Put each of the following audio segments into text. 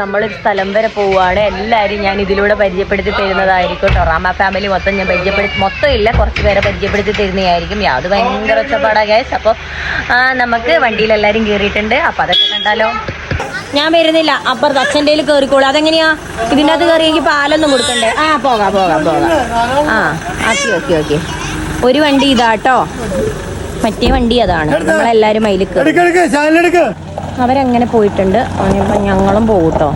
നമ്മളൊരു സ്ഥലം വരെ പോവുകയാണ്. എല്ലാവരും ഞാൻ ഇതിലൂടെ പരിചയപ്പെടുത്തി തരുന്നതായിരിക്കും കേട്ടോ. റാമ ഫാമിലി മൊത്തം ഞാൻ മൊത്തം ഇല്ല, കുറച്ച് പേരെ പരിചയപ്പെടുത്തി തരുന്നതായിരിക്കും. അത് ഭയങ്കര ഒച്ചപ്പാടാ ഗൈസ്. അപ്പോൾ നമുക്ക് വണ്ടിയിൽ എല്ലാവരും കയറിയിട്ടുണ്ട്. അപ്പോൾ അതൊക്കെ കണ്ടാലോ. ഞാൻ വരുന്നില്ല, അപ്പുറത്ത് അച്ഛൻ്റെ കയറിക്കോളൂ. അതെങ്ങനെയാ ഇതിൻ്റെ അകത്ത് കയറിയെങ്കിൽ പാലൊന്നും കൊടുക്കണ്ടേ? പോകാം. ഓക്കെ. ഒരു വണ്ടി ഇതാട്ടോ, മറ്റേ വണ്ടി അതാണ്. നമ്മളെല്ലാവരും അതിൽ കയറി. അവരങ്ങനെ പോയിട്ടുണ്ട്. അപ്പം ഞങ്ങളും പോകൂട്ടോ.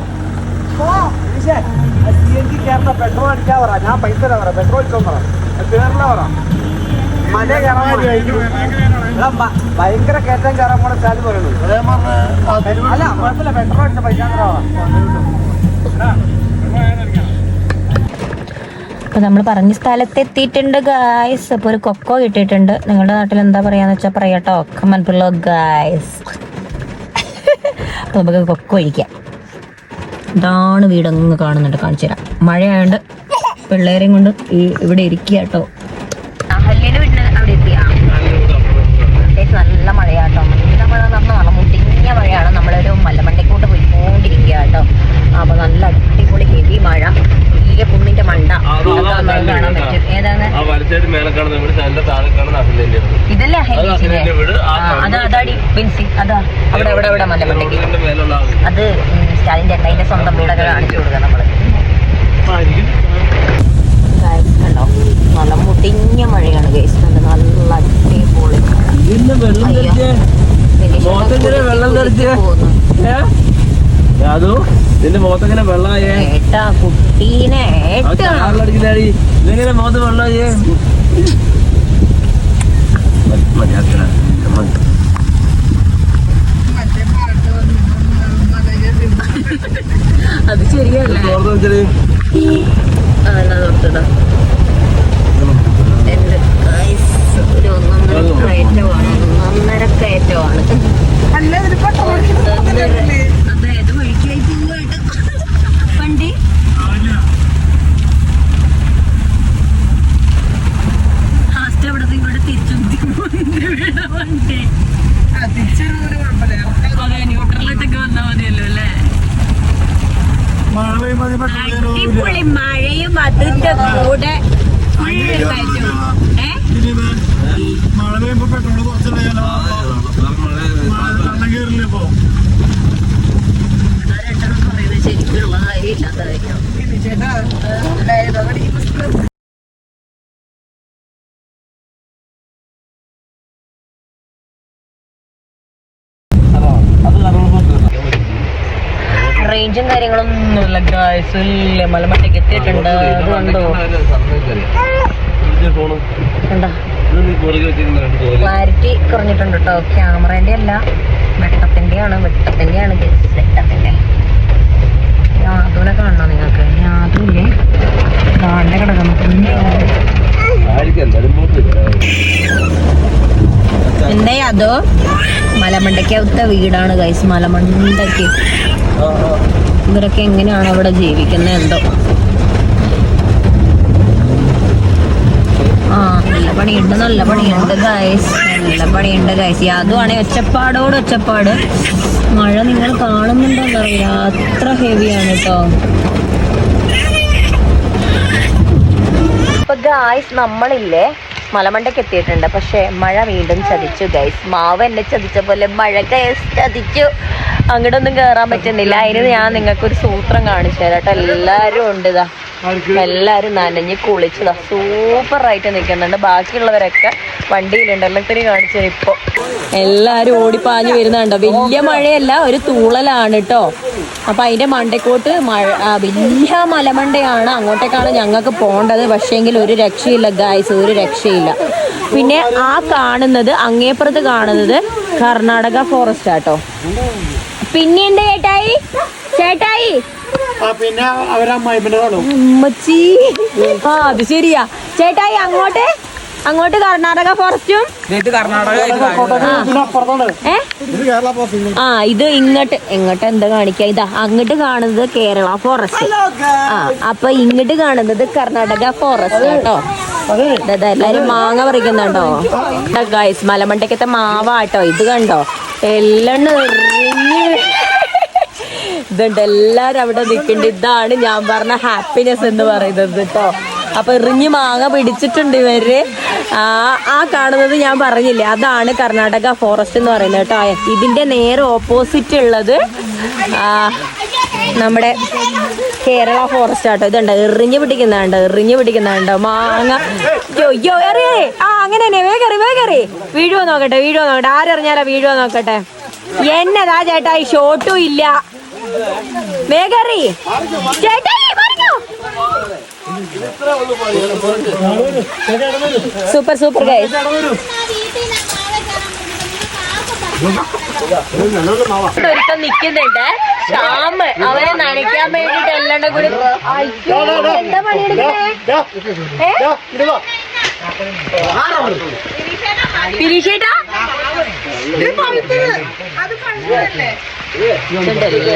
ഭയങ്കര കയറ്റം കയറാൻ പോണ ചാല് പറയുന്നു. അല്ല കുഴപ്പമില്ല, പെട്രോൾ അടിച്ച പൈസ. അപ്പോൾ നമ്മൾ പറഞ്ഞ സ്ഥലത്ത് എത്തിയിട്ടുണ്ട് ഗായ്സ്. അപ്പോൾ ഒരു കൊക്കോ കിട്ടിയിട്ടുണ്ട്. നിങ്ങളുടെ നാട്ടിൽ എന്താ പറയാന്ന് വെച്ചാൽ പറയാട്ടോ. Comment below guys. അപ്പോൾ നമുക്ക് കൊക്കോ കഴിക്കാം. ഇതാണ് വീടങ്ങ് കാണുന്നുണ്ട്, കാണിച്ചു തരാം. മഴയായതുകൊണ്ട് പിള്ളേരെയും കൊണ്ട് ഇവിടെ ഇരിക്കുക കേട്ടോ. ഹല്ലിൻ്റെ വീട്ടിൽ അവിടെ എത്തിയാ നല്ല മഴയാട്ടോ. നല്ല മഴ എന്ന് പറഞ്ഞാൽ നല്ല മുട്ടിഞ്ഞ മഴയാണ്. നമ്മളൊരു മലമണ്ടയ്ക്കോട്ട് പോയിക്കൊണ്ടിരിക്കുക കേട്ടോ. അപ്പോൾ നല്ല അടിപൊളി ഹെവി മഴ. വലിയ കുന്നിന്റെ മണ്ട കാണാൻ പറ്റും. ഏതാണ് ഇതല്ലേ അതാടി ബെൻസി. അതാ അവിടെ മലമണ്ടയ്ക്ക്. അത് സ്റ്റാലിൻ ചേട്ടായിന്റെ സ്വന്തം വീടൊക്കെ കാണിച്ചു കൊടുക്കുക നമ്മള്. കണ്ടോ, നല്ല മുട്ടിഞ്ഞ മഴയാണ് ഗൈസ്. നല്ല അടിപൊളി മഴ. നിന്റെ മുഖത്തെങ്ങനെ വെള്ളമായേ? ഏട്ടാ കുട്ടീനെ ഇതെങ്ങനെ മുഖത്ത് വെള്ളമായേ? അത് ശരിയല്ലേ? ഒരു ഒന്നൊന്നര കയറ്റമാണ്. അതായത് വഴിക്കായി പോവായിട്ട് വണ്ടി. ലാസ്റ്റ് അവിടെ ഇങ്ങോട്ട് തിരിച്ചു വണ്ടി. അതെ, ന്യൂട്രലിട്ടൊക്കെ വന്നാൽ മതിയല്ലോ അല്ലേ? അടിപൊളി മഴയും അതിന്റെ കൂടെ ശരിക്കുള്ള കാര്യമില്ലാത്ത കാര്യം. റേഞ്ചും കാര്യങ്ങളൊന്നുമില്ല ഗായ്സ്. മലമട്ടയ്ക്ക് എത്തിയിട്ടുണ്ട്. അതുകൊണ്ടോ ക്ലാരിറ്റി കുറഞ്ഞിട്ടുണ്ട് കേട്ടോ. ക്യാമറേന്റെ അല്ല, വെട്ടത്തിന്റെയാണ്. വെട്ടത്തിന്റെ യാതൊനെ കാണണോ നിങ്ങൾക്ക്? യാതൊല്ലേ കാണേണ്ട കിടക്കുന്നു. എന്താ അതോ മലമണ്ടയ്ക്കകത്തെ വീടാണ് ഗൈസ്. മലമണ്ടയ്ക്ക് ഇവരൊക്കെ എങ്ങനെയാണ് അവിടെ ജീവിക്കുന്നത് എന്തോ. നല്ല പണിയുണ്ട് ഗൈസ്. അതുവാണെങ്കിൽ ഒച്ചപ്പാട്. മഴ നിങ്ങൾ കാണുന്നുണ്ടോന്ന് അറിയില്ല, അത്ര ഹെവിയാണ് കേട്ടോ. ഇപ്പൊ ഗൈസ് നമ്മളില്ലേ മലമണ്ടയ്ക്ക് എത്തിയിട്ടുണ്ട്. പക്ഷെ മഴ വീണ്ടും ചതിച്ചു ഗൈസ്. മാവ് എന്നെ ചതിച്ച പോലെ മഴ ഗൈസ് ചതിച്ചു. അങ്ങോട്ടൊന്നും കയറാൻ പറ്റുന്നില്ല. അതിന് ഞാൻ നിങ്ങൾക്കൊരു സൂത്രം കാണിച്ചു തരാം കേട്ടോ. എല്ലാവരും ഉണ്ട് ഇതാ, എല്ലാവരും നനഞ്ഞ് കുളിച്ചതാ സൂപ്പറായിട്ട് നിൽക്കുന്നുണ്ട്. ബാക്കിയുള്ളവരൊക്കെ വണ്ടിയിലുണ്ട്. എല്ലാത്തിനും കാണിച്ചു തരാം. ഇപ്പോൾ എല്ലാവരും ഓടിപ്പാഞ്ഞ് വരുന്നുണ്ടോ. വലിയ മഴയല്ല, ഒരു തൂളലാണ് കേട്ടോ. അപ്പം അതിൻ്റെ മണ്ടയ്ക്കോട്ട് വലിയ മലമണ്ടയാണ്. അങ്ങോട്ടേക്കാണ് ഞങ്ങൾക്ക് പോകേണ്ടത്. പക്ഷേങ്കിൽ ഒരു രക്ഷയില്ല ഗായ്സ്, ഒരു രക്ഷയില്ല. പിന്നെ ആ കാണുന്നത്, അങ്ങേപ്പുറത്ത് കാണുന്നത് കർണാടക ഫോറസ്റ്റ് ആട്ടോ. പിന്നെ എന്താ ചേട്ടായി പിന്നെ ഉമ്മച്ചി. അത് ശരിയാ ചേട്ടായി. അങ്ങോട്ട് കർണാടക ഫോറസ്റ്റും ഇത് ഇങ്ങോട്ട് എന്താ കാണിക്കാ? ഇതാ അങ്ങോട്ട് കാണുന്നത് കേരള ഫോറസ്റ്റ്. അപ്പൊ ഇങ്ങോട്ട് കാണുന്നത് കർണാടക ഫോറസ്റ്റ് കേട്ടോ. എല്ലാരും മാങ്ങ പറിക്കുന്നുണ്ടോ ഗൈസ്? മലമണ്ടയ്ക്കത്തെ മാവാട്ടോ ഇത്, കണ്ടോ? എല്ലാം ഇതുണ്ട്, എല്ലാരും അവിടെ നിൽക്കുന്നുണ്ട്. ഇതാണ് ഞാൻ പറഞ്ഞ ഹാപ്പിനെസ് എന്ന് പറയുന്നത് കേട്ടോ. അപ്പൊ എറിഞ്ഞ് മാങ്ങ പിടിച്ചിട്ടുണ്ട് ഇവര്. ആ കാണുന്നത് ഞാൻ പറഞ്ഞില്ലേ, അതാണ് കർണാടക ഫോറസ്റ്റ് എന്ന് പറയുന്നത് കേട്ടോ. ഇതിന്റെ നേരെ ഓപ്പോസിറ്റ് ഉള്ളത് നമ്മുടെ കേരള ഫോറസ്റ്റ് ആട്ടോ. ഇതുണ്ട് എറിഞ്ഞ് പിടിക്കുന്നുണ്ടോ മാങ്ങ. യോ എറിയേ. അങ്ങനെ തന്നെ വേഗറി വീഴുവോ നോക്കട്ടെ. ആരെറിഞ്ഞാലോ വീഴുവോ നോക്കട്ടെ. എന്നതാ ചേട്ടാ ഈ ഷോട്ടും ഇല്ല. വേഗറി ചേട്ടാ, സൂപ്പർ ഗൈസ്. ഒരുത്തം നിക്കുന്നുണ്ട് ശ്യാമ്, അവനെ നനയ്ക്കാൻ വേണ്ടിട്ട് എല്ലാം കൂടി. എന്താ പണിയെടുക്കണേ പിരീഷേട്ടാ?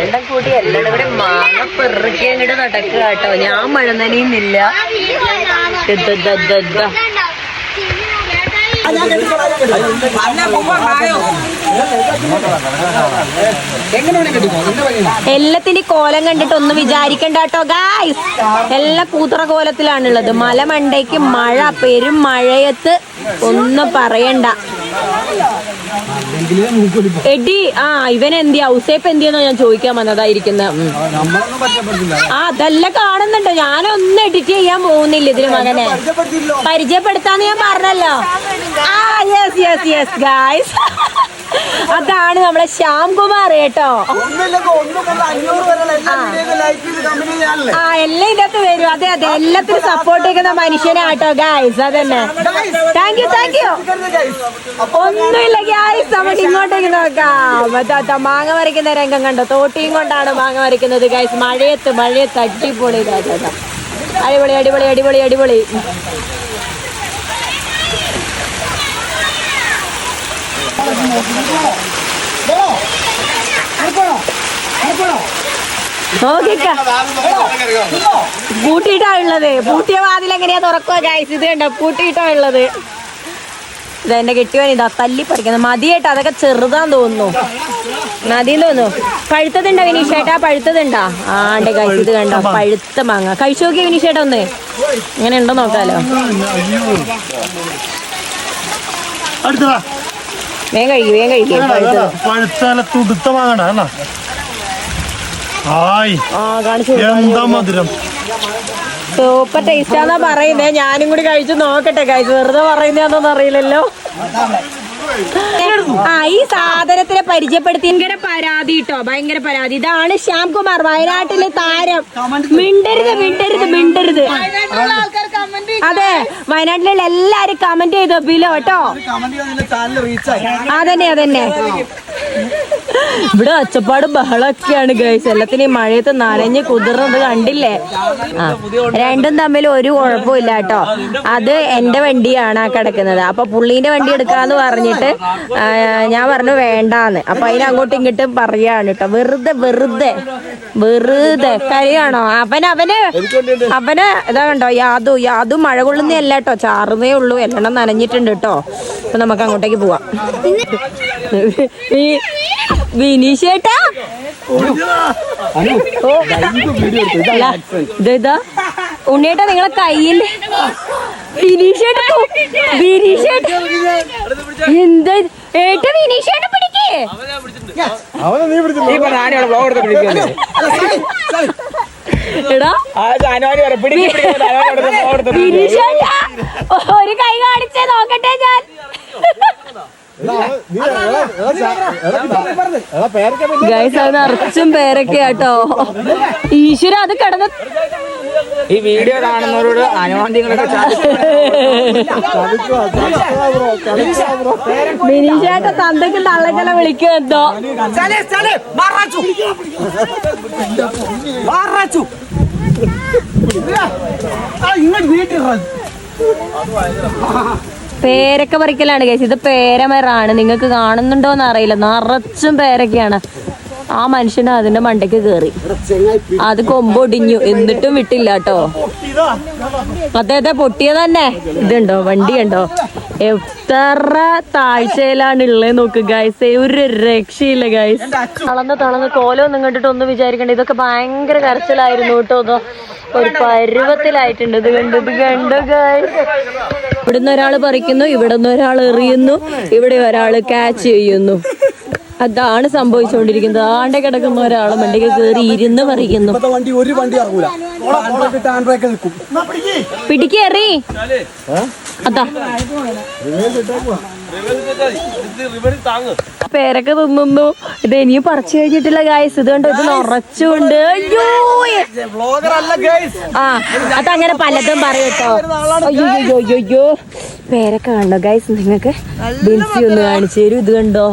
എല്ലാം കൂടി എല്ലാം കൂടി മാങ്ങ പെറുക്കി അങ്ങോട്ട് നടക്കുക കേട്ടോ. ഞാൻ മഴ നനയുന്നില്ല. എല്ലാത്തിന്റെ കോലം കണ്ടിട്ട് ഒന്നും വിചാരിക്കണ്ട കേട്ടോ ഗായ്സ്. എല്ലാ കൂത്തറ കോലത്തിലാണുള്ളത്. മലമണ്ടയ്ക്ക് മഴ, പെരും മഴയത്ത് ഒന്നും പറയണ്ട. എടി ഇവൻ എന്തിയാ ഔസേപ്പ് എന്തിയെന്നോ ഞാൻ ചോദിക്കാൻ വന്നതായിരിക്കുന്നത്. അതല്ല കാണുന്നുണ്ടോ? ഞാനൊന്നും എഡിറ്റ് ചെയ്യാൻ പോകുന്നില്ല ഇതിന്. മകനെ പരിചയപ്പെടുത്താന്ന് ഞാൻ പറഞ്ഞല്ലോ. യെസ് ഗായ്സ്, അതാണ് നമ്മളെ ശ്യാംകുമാർ കേട്ടോ. എല്ലാം ഇതിനകത്ത് വരും. അതെ എല്ലാത്തിനും സപ്പോർട്ട് ചെയ്യുന്ന മനുഷ്യനാട്ടോ ഗായ്സ്. അതന്നെ, താങ്ക് യു. ഒന്നുമില്ല ഗായ്സ്, നമുക്ക് ഇങ്ങോട്ടേക്ക് നോക്കാം. മാങ്ങ വരയ്ക്കുന്ന രംഗം കണ്ടോ? തോട്ടിയും കൊണ്ടാണ് മാങ്ങ വരയ്ക്കുന്നത് ഗായ്സ്. മഴയത്ത് അടിപൊളി. അടിപൊളി. പൂട്ടിയിട്ടാണുള്ളത്. പൂട്ടിയ വാതിൽ എങ്ങനെയാ തുറക്കുക ഗൈസ്? ഇത് കണ്ടോ, പൂട്ടിയിട്ടാണുള്ളത്. ഇതെന്റെ കെട്ടിയോൻ ഇതാ തല്ലി പറിക്കുന്നത്. മതിയേട്ടാ, അതൊക്കെ ചെറുതാന്ന് തോന്നുന്നു. മതിയെന്ന് തോന്നുന്നു. പഴുത്തതുണ്ടോ വിനീഷേട്ടാ? പഴുത്തതുണ്ടാ? ആണ്ട് ഗൈസ്, ഇത് കണ്ടോ പഴുത്ത മാങ്ങ. കഴിച്ചു നോക്കിയ വിനീഷേട്ടാ ഒന്ന്, ഇങ്ങനെ ഉണ്ടോ നോക്കാലോ. വേഗം കഴിക്കും. സൂപ്പർ ടേസ്റ്റാന്നാ പറയുന്നേ. ഞാനും കൂടി കഴിച്ചു നോക്കട്ടെ ഗൈസ്. വെറുതെ പറയുന്നതാണെന്നൊന്നും അറിയില്ലല്ലോ. ഈ സാധനത്തിനെ പരിചയപ്പെടുത്തി ഭയങ്കര പരാതി കേട്ടോ, ഭയങ്കര പരാതി. ഇതാണ് ശ്യാംകുമാർ, വയനാട്ടിലെ താരം. മിണ്ടരുത്. അതെ, വയനാട്ടിലുള്ള എല്ലാരും കമന്റ് ചെയ്തോ ബിലോ കേട്ടോ. അതന്നെ ഇവിടെ ഒച്ചപ്പാടും ബഹളമൊക്കെയാണ് ഗൈസ്. എല്ലാത്തിനും മഴയത്ത് നനഞ്ഞ് കുതിർന്നത് കണ്ടില്ലേ? രണ്ടും തമ്മിൽ ഒരു കുഴപ്പമില്ല കേട്ടോ. അത് എന്റെ വണ്ടിയാണ് ആ കിടക്കുന്നത്. അപ്പൊ പുള്ളീന്റെ വണ്ടി എടുക്കാന്ന് പറഞ്ഞിട്ട് ഞാൻ പറഞ്ഞു വേണ്ടാന്ന്. അപ്പൊ അതിന് അങ്ങോട്ടും ഇങ്ങോട്ടും പറയാണ് കേട്ടോ. വെറുതെ കരിയാണോ? അവന് ഇതാ കണ്ടോ, യാതു മഴ കൊള്ളുന്നല്ല കേട്ടോ, ചാറുന്നേ ഉള്ളൂ. എല്ലാം നനഞ്ഞിട്ടുണ്ട് കേട്ടോ. അപ്പൊ നമുക്ക് അങ്ങോട്ടേക്ക് പോവാം. വിനീഷേട്ടാ ഇതാ ഉണ്ണിയേട്ടാ നിങ്ങളെ കയ്യിൽ. വിനീഷേട്ടാ എന്താ ഏട്ടാ? വിനീഷേട്ടാ പിടിക്കേ. എടാ വിനീഷേട്ടാ ഒരു കൈ കാണിച്ചേ നോക്കട്ടെ ഞാൻ. ഗൈസ്, അത് നിറച്ചും പേരൊക്കെ കേട്ടോ. ഈശ്വര, അത് കിടന്ന് ഈ വീഡിയോ കാണുന്നവരോട് അനുവാദ്യങ്ങളൊക്കെ ബിനീഷേട്ട തന്തയ്ക്ക് തള്ളക്കല വിളിക്കുക എന്തോ. പേരക്ക പറിക്കലാണ് ഗൈസ്. ഇത് പേരമരാണ്. നിങ്ങൾക്ക് കാണുന്നുണ്ടോന്ന് അറിയില്ല, നിറച്ചും പേരൊക്കെയാണ്. ആ മനുഷ്യന് അതിന്റെ മണ്ടയ്ക്ക് കേറി, അത് കൊമ്പൊടിഞ്ഞു, എന്നിട്ടും വിട്ടില്ല കേട്ടോ. അദ്ദേഹത്തെ പൊട്ടിയത് തന്നെ. ഇതുണ്ടോ, വണ്ടി ഉണ്ടോ, എത്ര താഴ്ചയിലാണ് ഉള്ളത് നോക്ക് ഗൈസ്, ഒരു രക്ഷയില്ല ഗൈസ്. തളന്ന് കോലൊന്നും കണ്ടിട്ട് ഒന്നും വിചാരിക്കണ്ട, ഇതൊക്കെ ഭയങ്കര കരച്ചിലായിരുന്നു കേട്ടോ. ഒരു പരുവത്തിലായിട്ടുണ്ട്. ഇത് കണ്ടു ഗൈസ്. ഇവിടുന്ന് ഒരാൾ പറിക്കുന്നു, ഇവിടുന്ന് ഒരാൾ എറിയുന്നു, ഇവിടെ ഒരാൾ ക്യാച്ച് ചെയ്യുന്നു. അതാണ് സംഭവിച്ചുകൊണ്ടിരിക്കുന്നത്. ആണ്ടെ കിടക്കുന്ന ഒരാൾ വണ്ടിക്ക് കയറി ഇരുന്ന് പറിക്കുന്നു. പിടിക്കേറി അതാ പേരൊക്കെ തിന്നുന്നു. ഇത് ഇനിയും പറിച്ചു കഴിഞ്ഞിട്ടില്ല ഗൈസ്. ഇത് കണ്ടോ, ഇത് നിറച്ചുകൊണ്ട്. അയ്യോ ആ അതങ്ങനെ പലതും പറയട്ടോ. അയ്യോ പേരൊക്കെ കണ്ടോ ഗൈസ്. നിങ്ങൾക്ക് ബിൻസി ഒന്ന് കാണിച്ചു തരും. ഇത് കണ്ടോ,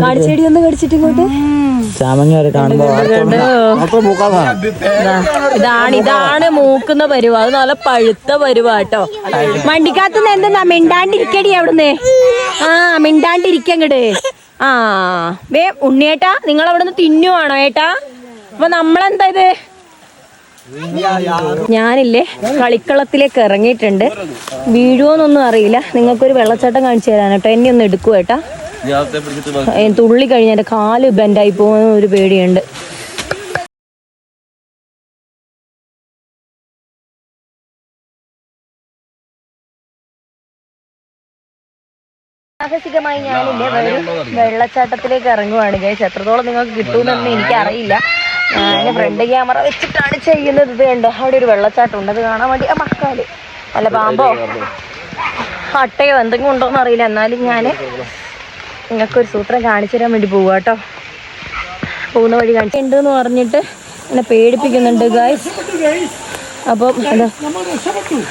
കാണിച്ചേടി ഒന്ന് കടിച്ചിട്ട് ഇങ്ങോട്ട്. ഇതാണ് മൂക്കുന്ന പരുവ. അത് നല്ല പഴുത്ത പരുവാട്ടോ. വണ്ടിക്കകത്തുനിന്ന് എന്താ മിണ്ടാണ്ടിരിക്കടി അവിടുന്ന്. ആ മിണ്ടാണ്ടിരിക്കങ്ങട്. ആ വേ ഉണ്ണിയേട്ടാ, നിങ്ങൾ അവിടുന്ന് തിന്നുവാണോ ഏട്ടാ? അപ്പൊ നമ്മളെന്താ ഇത്, ഞാനില്ലേ കളിക്കളത്തിലേക്ക് ഇറങ്ങിയിട്ടുണ്ട്. വീഴുവോന്നൊന്നും അറിയില്ല. നിങ്ങൾക്കൊരു വെള്ളച്ചാട്ടം കാണിച്ചു തരാൻ കേട്ടോ. എന്നെ ഒന്ന് എടുക്കൂ ഏട്ടാ. തുള്ളി കഴിഞ്ഞ എൻ്റെ കാല് ബെൻഡായി പോകുന്ന ഒരു പേടിയുണ്ട്. സാഹസികമായി ഞാനില്ലേ വെള്ളച്ചാട്ടത്തിലേക്ക് ഇറങ്ങുവാണ് ഗൈസ്. എത്രത്തോളം നിങ്ങൾക്ക് കിട്ടുമെന്നൊന്നും എനിക്കറിയില്ല. ഞാൻ ഫ്രണ്ട് ക്യാമറ വെച്ചിട്ടാണ് ചെയ്യുന്നത്. ഇത് കണ്ടോ, അവിടെ ഒരു വെള്ളച്ചാട്ടം ഉണ്ട്. അത് കാണാൻ വേണ്ടി ആ മക്കാല് അല്ല പാമ്പോ അട്ടയോ എന്തെങ്കിലും ഉണ്ടോന്ന് അറിയില്ല. എന്നാലും ഞാൻ നിങ്ങൾക്കൊരു സൂത്രം കാണിച്ചു തരാൻ വേണ്ടി പോവുക കേട്ടോ. പോകുന്ന വഴി കാണിച്ചിട്ടുണ്ടെന്ന് പറഞ്ഞിട്ട് എന്നെ പേടിപ്പിക്കുന്നുണ്ട് ഗൈസ്. അപ്പം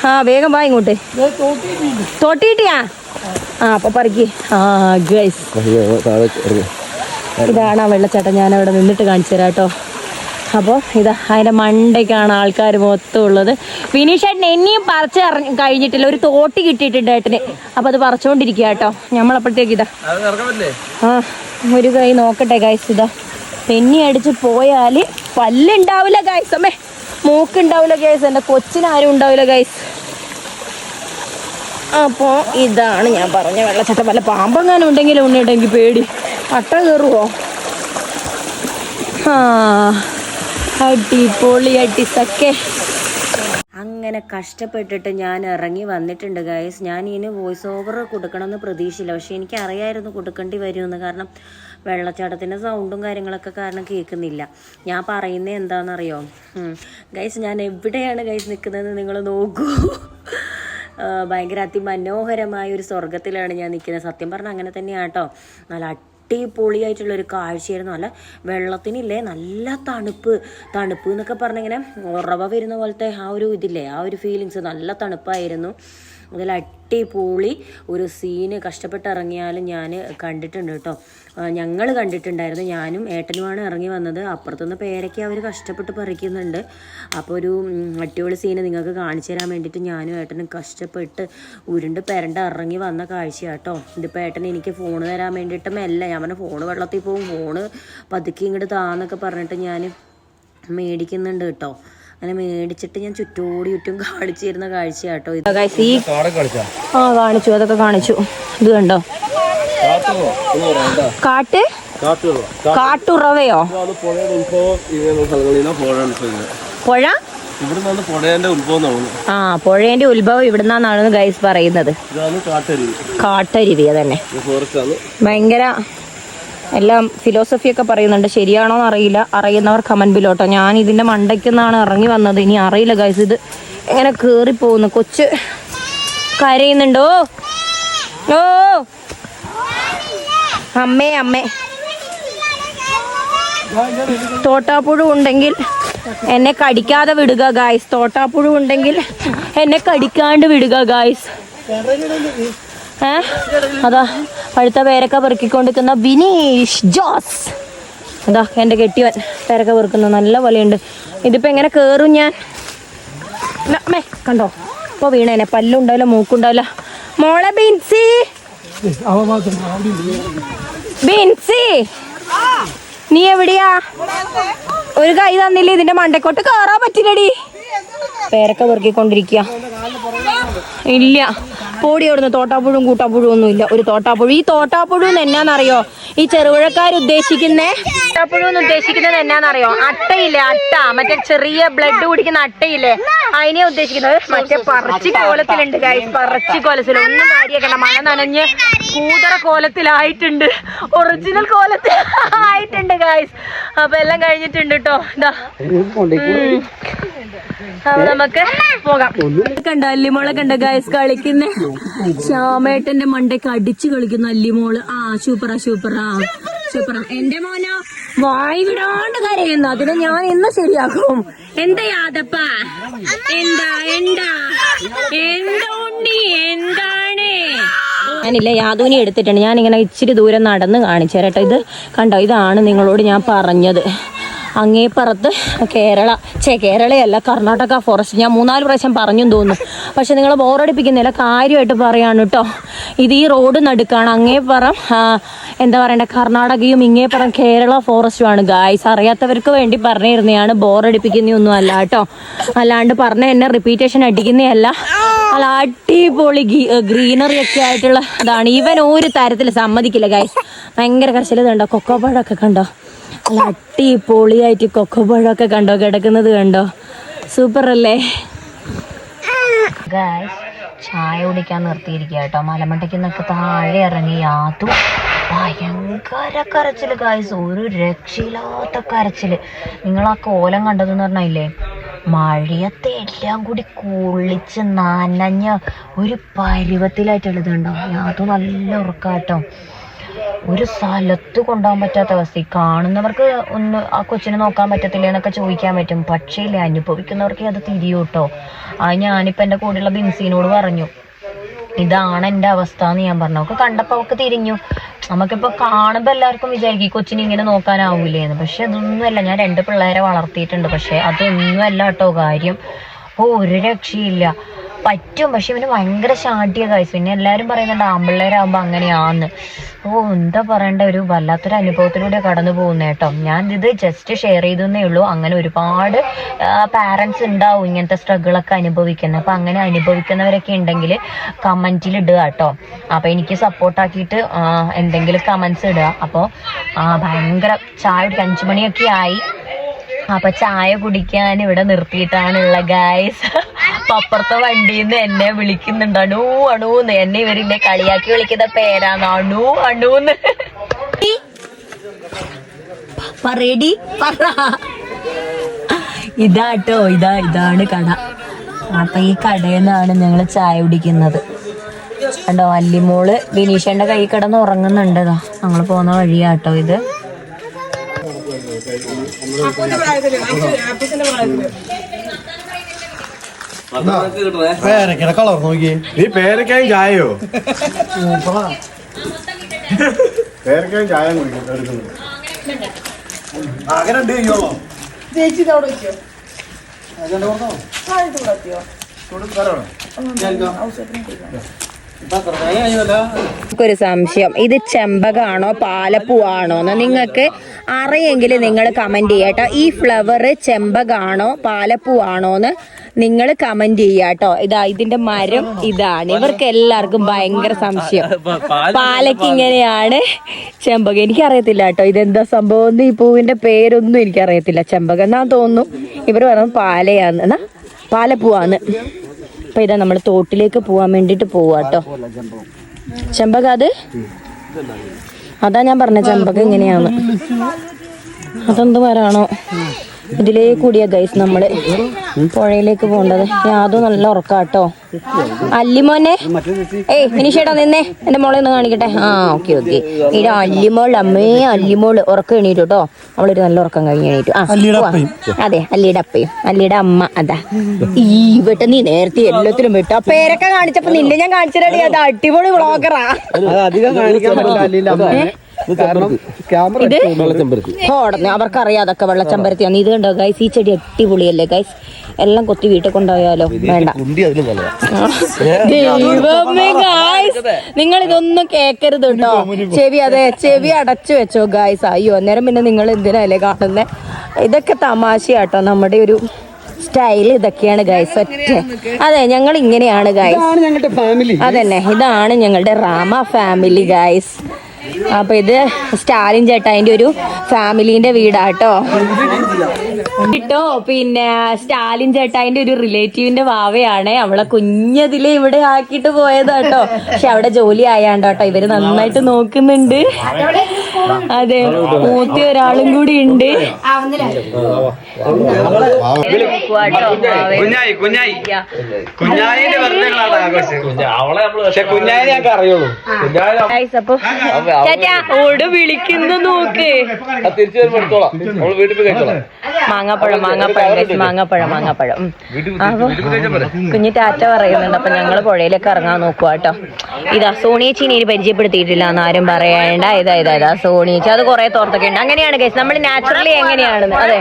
ആ വേഗം വാ ഇങ്ങോട്ട്. തോട്ടിയിട്ടിയാ? ആ അപ്പൊ പറക്കി. ആ ഗൈസ്, ഇതാണ് ആ വെള്ളച്ചാട്ടം. ഞാൻ അവിടെ നിന്നിട്ട് കാണിച്ചു തരാം കേട്ടോ. അപ്പോൾ ഇതാ അതിൻ്റെ മണ്ടയ്ക്കാണ് ആൾക്കാർ മൊത്തം ഉള്ളത്. വിനീഷേട്ടൻ ഇനിയും പറിച്ച് കഴിഞ്ഞിട്ടില്ല. ഒരു തോട്ടി കിട്ടിയിട്ടുണ്ട് ഏട്ടന്. അപ്പം അത് പറിച്ചുകൊണ്ടിരിക്കുക കേട്ടോ. നമ്മളപ്പോഴത്തേക്ക് ഇതാ ആ ഒരു കൈ നോക്കട്ടെ ഗൈസ്. ഇതാ പെന്നി അടിച്ച് പോയാൽ പല്ലുണ്ടാവില്ല ഗൈസ്. അമ്മേ മൂക്കുണ്ടാവില്ല ഗൈസ്. എൻ്റെ കൊച്ചിനാരും ഉണ്ടാവില്ല ഗൈസ്. അപ്പോൾ ഇതാണ് ഞാൻ പറഞ്ഞ വെള്ളച്ചാട്ടം. വല്ല പാമ്പെങ്ങാനും ഉണ്ടെങ്കിലും ഉണ്ടെങ്കിൽ പേടി. അട്ട കയറുമോ? ആ അടിപൊളി അടിസൊക്കെ. അങ്ങനെ കഷ്ടപ്പെട്ടിട്ട് ഞാൻ ഇറങ്ങി വന്നിട്ടുണ്ട് ഗൈസ്. ഞാൻ ഇനി വോയിസ് ഓവർ കൊടുക്കണമെന്ന് പ്രതീക്ഷയില്ല. പക്ഷെ എനിക്ക് അറിയാമായിരുന്നു കൊടുക്കേണ്ടി വരുമെന്ന്. കാരണം വെള്ളച്ചാട്ടത്തിൻ്റെ സൗണ്ടും കാര്യങ്ങളൊക്കെ കാരണം കേൾക്കുന്നില്ല. ഞാൻ പറയുന്നത് എന്താണെന്നറിയോ ഗൈസ്? ഞാൻ എവിടെയാണ് ഗൈസ് നിൽക്കുന്നതെന്ന് നിങ്ങൾ നോക്കൂ. ഭയങ്കര അതിമനോഹരമായ ഒരു സ്വർഗത്തിലാണ് ഞാൻ നിൽക്കുന്നത്. സത്യം പറഞ്ഞാൽ അങ്ങനെ തന്നെയാണ് കേട്ടോ. നല്ല അടിപൊളിയായിട്ടുള്ളൊരു കാഴ്ചയായിരുന്നു. നല്ല വെള്ളത്തിനില്ലേ നല്ല തണുപ്പ് എന്നൊക്കെ പറഞ്ഞിങ്ങനെ ഉറവ വരുന്ന പോലത്തെ ആ ഒരു ഇതില്ലേ, ആ ഒരു ഫീലിങ്സ്, നല്ല തണുപ്പായിരുന്നു. അതിൽ അടിപൊളി ഒരു സീന് കഷ്ടപ്പെട്ട് ഇറങ്ങിയാലും ഞാൻ കണ്ടിട്ടുണ്ട് കേട്ടോ. ഞങ്ങൾ കണ്ടിട്ടുണ്ടായിരുന്നു. ഞാനും ഏട്ടനുമാണ് ഇറങ്ങി വന്നത്. അപ്പുറത്തുനിന്ന് പേരയ്ക്ക് അവർ കഷ്ടപ്പെട്ട് പറിക്കുന്നുണ്ട്. അപ്പോൾ ഒരു അടിപൊളി സീന് നിങ്ങൾക്ക് കാണിച്ചു തരാൻ വേണ്ടിയിട്ട് ഞാനും ഏട്ടനും കഷ്ടപ്പെട്ട് ഉരുണ്ട് പെരണ്ട് ഇറങ്ങി വന്ന കാഴ്ചയാണ് കേട്ടോ. ഇതിപ്പോൾ ഏട്ടൻ എനിക്ക് ഫോണ് തരാൻ വേണ്ടിയിട്ട് മെല്ലെ ഞാൻ പറഞ്ഞ ഫോണ് വെള്ളത്തിൽ പോകും, ഫോണ് പതുക്കി ഇങ്ങോട്ട് താന്നൊക്കെ പറഞ്ഞിട്ട് ഞാൻ മേടിക്കുന്നുണ്ട് കേട്ടോ. അങ്ങനെ മേടിച്ചിട്ട് ഞാൻ ചുറ്റും കാണിച്ചു തരുന്ന കാഴ്ചയാട്ടോ ഇത്. ആ കാണിച്ചു, അതൊക്കെ കാണിച്ചു. ഇത് കണ്ടോ, കാട്ടുറവയോ? പുഴ? ആ പുഴേന്റെ ഉത്ഭവം ഇവിടുന്നാണ് ഗൈസ് പറയുന്നത്. കാട്ടരുവി അതന്നെ. ഭയങ്കര എല്ലാം ഫിലോസഫിയൊക്കെ പറയുന്നുണ്ട്. ശരിയാണോന്ന് അറിയില്ല. അറിയുന്നവർ കമന്റ് ബിലോട്ടോ. ഞാൻ ഇതിന്റെ മണ്ടയ്ക്കുന്നാണ് ഇറങ്ങി വന്നത്. ഇനി അറിയില്ല ഗൈസ് ഇത് എങ്ങനെ കേറിപ്പോകുന്നു. കൊച്ച് കരയുന്നുണ്ടോ? ഓ അമ്മേ തോട്ടാപ്പുഴു ഉണ്ടെങ്കിൽ എന്നെ കടിക്കാതെ വിടുക ഗായ്സ്. തോട്ടാപ്പുഴു ഉണ്ടെങ്കിൽ എന്നെ കടിക്കാണ്ട് വിടുക ഗായ്സ്. അതാ പഴുത്ത പേരക്ക പെറുക്കിക്കൊണ്ടിരിക്കുന്ന വിനീഷ് ജോസ്. അതാ എൻ്റെ കെട്ടിയവൻ പേരക്ക പെറുക്കുന്നു. നല്ല പോലെയുണ്ട്. ഇതിപ്പോൾ എങ്ങനെ കയറും ഞാൻ? അമ്മേ കണ്ടോ, ഇപ്പോൾ വീണേനെ. പല്ലുണ്ടാവില്ല, മൂക്കുണ്ടാവില്ല. മോളെ ബിൻസി നീ എവിടെയാ? ഒരു കൈ തന്നില്ലേ, ഇതിന്റെ മണ്ടക്കോട്ട് കേറാൻ പറ്റില്ലടി. പേരൊക്കെ വെറുക്കിക്കൊണ്ടിരിക്കുക. ഇല്ല, പോടി അവിടുന്ന്. തോട്ടാപ്പുഴും കൂട്ടാപ്പുഴും ഒന്നും ഇല്ല. ഒരു തോട്ടാപ്പുഴു. ഈ തോട്ടാപ്പുഴു എന്നാന്നറിയോ? ഈ ചെറുപുഴക്കാർ ഉദ്ദേശിക്കുന്ന തോട്ടാപ്പുഴു എന്ന് ഉദ്ദേശിക്കുന്നത് എന്നാന്നറിയോ? അട്ടയില്ലേ, അട്ട, മറ്റേ ചെറിയ ബ്ലഡ് കുടിക്കുന്ന അട്ടയില്ലേ, അതിനെ ഉദ്ദേശിക്കുന്നത്. മറ്റേ പറച്ചി കോലത്തിലുണ്ട് ഗൈസ്, പറച്ചി കോലത്തിൽ. ഒന്നും കാര്യാക്കണ്ട, മഴ നനഞ്ഞ് കൂതറ കോലത്തിലായിട്ടുണ്ട്, ഒറിജിനൽ കോലത്തിൽ ആയിട്ടുണ്ട് ഗൈസ്. അപ്പൊ എല്ലാം കഴിഞ്ഞിട്ടുണ്ട് കേട്ടോ. ഇതാ അപ്പൊ നമുക്ക് പോകാം. കണ്ട അല്ലിമോളെ കണ്ട ഗൈസ് കളിക്കുന്ന ശ്യാമേട്ടന്റെ മണ്ടയ്ക്ക് അടിച്ചു കളിക്കുന്ന അല്ലിമോള്. ആ സൂപ്പറാ സൂപ്പറാ സൂപ്പറാ. എന്റെ മോനോ വായി വിടാണ്ട് കരയുന്നു. അതിനെ ഞാൻ ഇന്ന് ശരിയാക്കും. എന്താ യാദപ്പ? എന്താ എന്താ എന്താ ഉണ്ണി എന്താണ്? ഞാനില്ല, യാദൂനി എടുത്തിട്ടുണ്ട്. ഞാനിങ്ങനെ ഇച്ചിരി ദൂരം നടന്ന് കാണിച്ചു തരട്ടെ. ഇത് കണ്ടോ, ഇതാണ് നിങ്ങളോട് ഞാൻ പറഞ്ഞത്. അങ്ങേപ്പുറത്ത് കേരളയല്ല, കർണാടക ഫോറസ്റ്റ്. ഞാൻ 3-4 പ്രാവശ്യം പറഞ്ഞു തോന്നുന്നു, പക്ഷെ നിങ്ങൾ ബോറടിപ്പിക്കുന്നില്ല, കാര്യമായിട്ട് പറയാണ് കേട്ടോ. ഇത് ഈ റോഡ് നടുക്കാണ്. അങ്ങേപ്പുറം എന്താ പറയണ്ടേ, കർണാടകയും ഇങ്ങേപ്പുറം കേരള ഫോറസ്റ്റുമാണ് ഗായ്സ്. അറിയാത്തവർക്ക് വേണ്ടി പറഞ്ഞിരുന്നതാണ്, ബോറടിപ്പിക്കുന്നൊന്നും അല്ല കേട്ടോ. അല്ലാണ്ട് പറഞ്ഞ എന്നെ റിപ്പീറ്റേഷൻ അടിക്കുന്നതല്ല. അല്ല, അടിപൊളി ഗ്രീനറി ഒക്കെ ആയിട്ടുള്ള ഇതാണ്. ഇവൻ ഒരു തരത്തിൽ സമ്മതിക്കില്ല ഗായ്സ്. ഭയങ്കര കരച്ചിൽ. കണ്ടോ കൊക്കോപ്പഴമൊക്കെ കണ്ടോ, അല്ല അടിപൊളിയായിട്ട് കൊക്കോപ്പഴമൊക്കെ കണ്ടോ കിടക്കുന്നത് കണ്ടോ, സൂപ്പർ അല്ലേ ഗായ്സ്. ചായ കുടിക്കാൻ നിർത്തിയിരിക്കുക കേട്ടോ. മലമണ്ടയ്ക്ക് നിന്നൊക്കെ താഴെ ഇറങ്ങി യാതു ഭയങ്കര കരച്ചില് ഗായ്സ്, ഒരു രക്ഷയില്ലാത്ത കരച്ചില്. നിങ്ങൾ ആ കോലം കണ്ടതെന്ന് പറഞ്ഞില്ലേ, മഴയത്തെ എല്ലാം കൂടി കുളിച്ച് നനഞ്ഞ ഒരു പരുവത്തിലായിട്ടുള്ളത് ഉണ്ടോ. യാതു നല്ല ഉറക്കാട്ടോ. ഒരു സ്ഥലത്ത് കൊണ്ടുപോകാൻ പറ്റാത്ത അവസ്ഥ. കാണുന്നവർക്ക് ഒന്ന് ആ കൊച്ചിനെ നോക്കാൻ പറ്റത്തില്ല എന്നൊക്കെ ചോദിക്കാൻ പറ്റും, പക്ഷേ ഇല്ല, അനുഭവിക്കുന്നവർക്ക് അത് തിരിയൂട്ടോ. ഞാനിപ്പോൾ എൻ്റെ കൂടെയുള്ള ബിൻസീനോട് പറഞ്ഞു, ഇതാണ് എൻ്റെ അവസ്ഥ എന്ന് ഞാൻ പറഞ്ഞു. അവൾക്ക് കണ്ടപ്പോൾ അവൾക്ക് തിരിഞ്ഞു. നമുക്കിപ്പോൾ കാണുമ്പോൾ എല്ലാവർക്കും വിചാരിക്കും ഈ കൊച്ചിനെ ഇങ്ങനെ നോക്കാനാവൂലേന്ന്, പക്ഷെ അതൊന്നുമല്ല. ഞാൻ 2 പിള്ളേരെ വളർത്തിയിട്ടുണ്ട്, പക്ഷെ അതൊന്നുമല്ല കേട്ടോ കാര്യം. ഒരു രക്ഷയില്ല, പറ്റും. പക്ഷെ ഇവന് ഭയങ്കര ശാഠ്യ കാഴ്ച. പിന്നെ എല്ലാവരും പറയുന്നുണ്ട് ആമ്പിള്ളേരാകുമ്പോൾ അങ്ങനെയാന്ന്. എന്താ പറയണ്ട, ഒരു വല്ലാത്തൊരു അനുഭവത്തിലൂടെ കടന്നു പോകുന്നത് കേട്ടോ. ഞാൻ ഇത് ജസ്റ്റ് ഷെയർ ചെയ്തെന്നേ ഉള്ളൂ. അങ്ങനെ ഒരുപാട് പാരൻസ് ഉണ്ടാവും ഇങ്ങനത്തെ സ്ട്രഗിളൊക്കെ അനുഭവിക്കുന്നത്. അപ്പം അങ്ങനെ അനുഭവിക്കുന്നവരൊക്കെ ഉണ്ടെങ്കിൽ കമൻറ്റിൽ ഇടുക കേട്ടോ. അപ്പോൾ എനിക്ക് സപ്പോർട്ടാക്കിയിട്ട് എന്തെങ്കിലും കമൻസ് ഇടുക. അപ്പോൾ ഭയങ്കര ചായ 5 മണിയൊക്കെ ആയി. അപ്പൊ ചായ കുടിക്കാൻ ഇവിടെ നിർത്തിയിട്ടാണുള്ള ഗായ്സ്. അപ്പുറത്തെ വണ്ടിയിൽ നിന്ന് എന്നെ വിളിക്കുന്നുണ്ട്, അണു അണൂന്ന്. എന്നെ ഇവരില്ലേ കളിയാക്കി വിളിക്കുന്ന പേരാണ് അണു അണൂന്ന്. പറയടി പറ. ഇതാട്ടോ, ഇതാണ് കട. അപ്പൊ ഈ കടയിൽ നിന്നാണ് ഞങ്ങൾ ചായ കുടിക്കുന്നത് കണ്ടോ. അല്ലിമോള് ബിനീഷന്റെ കൈ കിടന്ന് ഉറങ്ങുന്നുണ്ടോ. ഞങ്ങൾ പോകുന്ന വഴിയാട്ടോ ഇത്. പേരക്കയുടെ കളർ നോക്കിയേ. നീ പേരക്കായും ചായയോ? പേരക്കായും ചായ അങ്ങനെ ഉണ്ട് ചെയ്യോളോ. ഒരു സംശയം, ഇത് ചെമ്പകമാണോ പാലപ്പൂവാണോ എന്ന് നിങ്ങൾക്ക് അറിയെങ്കിൽ നിങ്ങൾ കമന്റ് ചെയ്യാട്ടോ. ഈ ഫ്ലവർ ചെമ്പകമാണോ പാലപ്പൂവാണോ എന്ന് നിങ്ങൾ കമന്റ് ചെയ്യാട്ടോ. ഇതിന്റെ മരം ഇതാണ്. ഇവർക്ക് എല്ലാവർക്കും ഭയങ്കര സംശയം, പാലയ്ക്ക് ഇങ്ങനെയാണ്, ചെമ്പകം എനിക്കറിയത്തില്ല കേട്ടോ. ഇതെന്താ സംഭവം, ഈ പൂവിന്റെ പേരൊന്നും എനിക്കറിയത്തില്ല. ചെമ്പകം എന്നാ തോന്നുന്നു. ഇവർ പറയുന്നത് പാലയാന്ന്, എന്നാ പാലപ്പൂവാന്ന്. അപ്പൊ ഇതാ നമ്മൾ തോട്ടിലേക്ക് പോവാൻ വേണ്ടിട്ട് പോവാട്ടോ. ചെമ്പക അതാ ഞാൻ പറഞ്ഞ ചെമ്പക ഇങ്ങനെയാണ്. അതെന്ത് മരാണോ? ഇതിലേ കൂടിയ ഗൈസ് നമ്മള് പുഴയിലേക്ക് പോകേണ്ടത്. യാതും നല്ല ഉറക്കാട്ടോ. അല്ലിമോനെ മിനിഷേട്ടാ നിന്നേ, എന്റെ മോളെ ഒന്ന് കാണിക്കട്ടെ. ഓക്കെ ഇത് അല്ലിമോൾ. അമ്മേ അല്ലിമോള് ഉറക്കം എണീറ്റു കേട്ടോ. അവളൊരു നല്ല ഉറക്കം കഴിഞ്ഞ് എണീറ്റു. അതെ, അല്ലിയുടെ അപ്പയും അല്ലിയുടെ അമ്മ. അതാ ഈ വിട്ട് നീ നേരത്തെ എല്ലാത്തിലും വിട്ടു. ആ പേരൊക്കെ കാണിച്ചപ്പോ നിന്നെ ഞാൻ കാണിച്ചിട്ടേ. അത് അടിപൊളി വ്ളോഗറാ. അവർക്കറിയാം അതൊക്കെ വെള്ളച്ചമ്പരത്തിയാണ്. ഇത് കണ്ടോ ഗൈസ്, ഈ ചെടി അടിപൊളിയല്ലേ ഗൈസ്. എല്ലാം കൊത്തി വീട്ടിൽ കൊണ്ടുപോയാലോ? വേണ്ട. ദൈവമേ ഗായ്സ്, നിങ്ങൾ ഇതൊന്നും കേക്കരുത് കേട്ടോ. ചെവി അടച്ചു വെച്ചോ ഗായ്സ്. അയ്യോ, അന്നേരം പിന്നെ നിങ്ങൾ എന്തിനല്ലേ കാണുന്നേ? ഇതൊക്കെ തമാശയാട്ടോ, നമ്മുടെ ഒരു സ്റ്റൈൽ ഇതൊക്കെയാണ് ഗൈസ്. ഒറ്റ അതെ, ഞങ്ങൾ ഇങ്ങനെയാണ് ഗൈസ്. അതന്നെ, ഇതാണ് ഞങ്ങളുടെ റാമ ഫാമിലി ഗൈസ്. അപ്പൊ ഇത് സ്റ്റാലിൻ ചേട്ടായിന്റെ ഒരു ഫാമിലിന്റെ വീടാട്ടോ കേട്ടോ. പിന്നെ സ്റ്റാലിൻ ചേട്ടായിന്റെ ഒരു റിലേറ്റീവിന്റെ വാവയാണ്. അവളെ കുഞ്ഞതിലെ ഇവിടെ ആക്കിയിട്ട് പോയതാട്ടോ. പക്ഷെ അവിടെ ജോലി ആയാണ്ടോട്ടോ ഇവര് നന്നായിട്ട് നോക്കുന്നുണ്ട്. അതെ, മൂത്തി ഒരാളും കൂടി ഉണ്ട്. ഓട് വിളിക്കുന്നു നോക്ക്. മാങ്ങാപ്പഴം. അപ്പൊ കുഞ്ഞു ടാറ്റ പറയുന്നുണ്ട്. അപ്പൊ ഞങ്ങള് പുഴയിലേക്ക് ഇറങ്ങാൻ നോക്കുക കേട്ടോ. ഇതാ സോണിയേച്ചിനെ പരിചയപ്പെടുത്തിയിട്ടില്ല എന്നാരും പറയണ്ട. ഇതാ സോണിയേച്ചി. അത് കുറെ തോർത്തൊക്കെ ഉണ്ട്. അങ്ങനെയാണ് ഗൈസ് നമ്മൾ നാച്ചുറലി എങ്ങനെയാണെന്ന്. അതെ,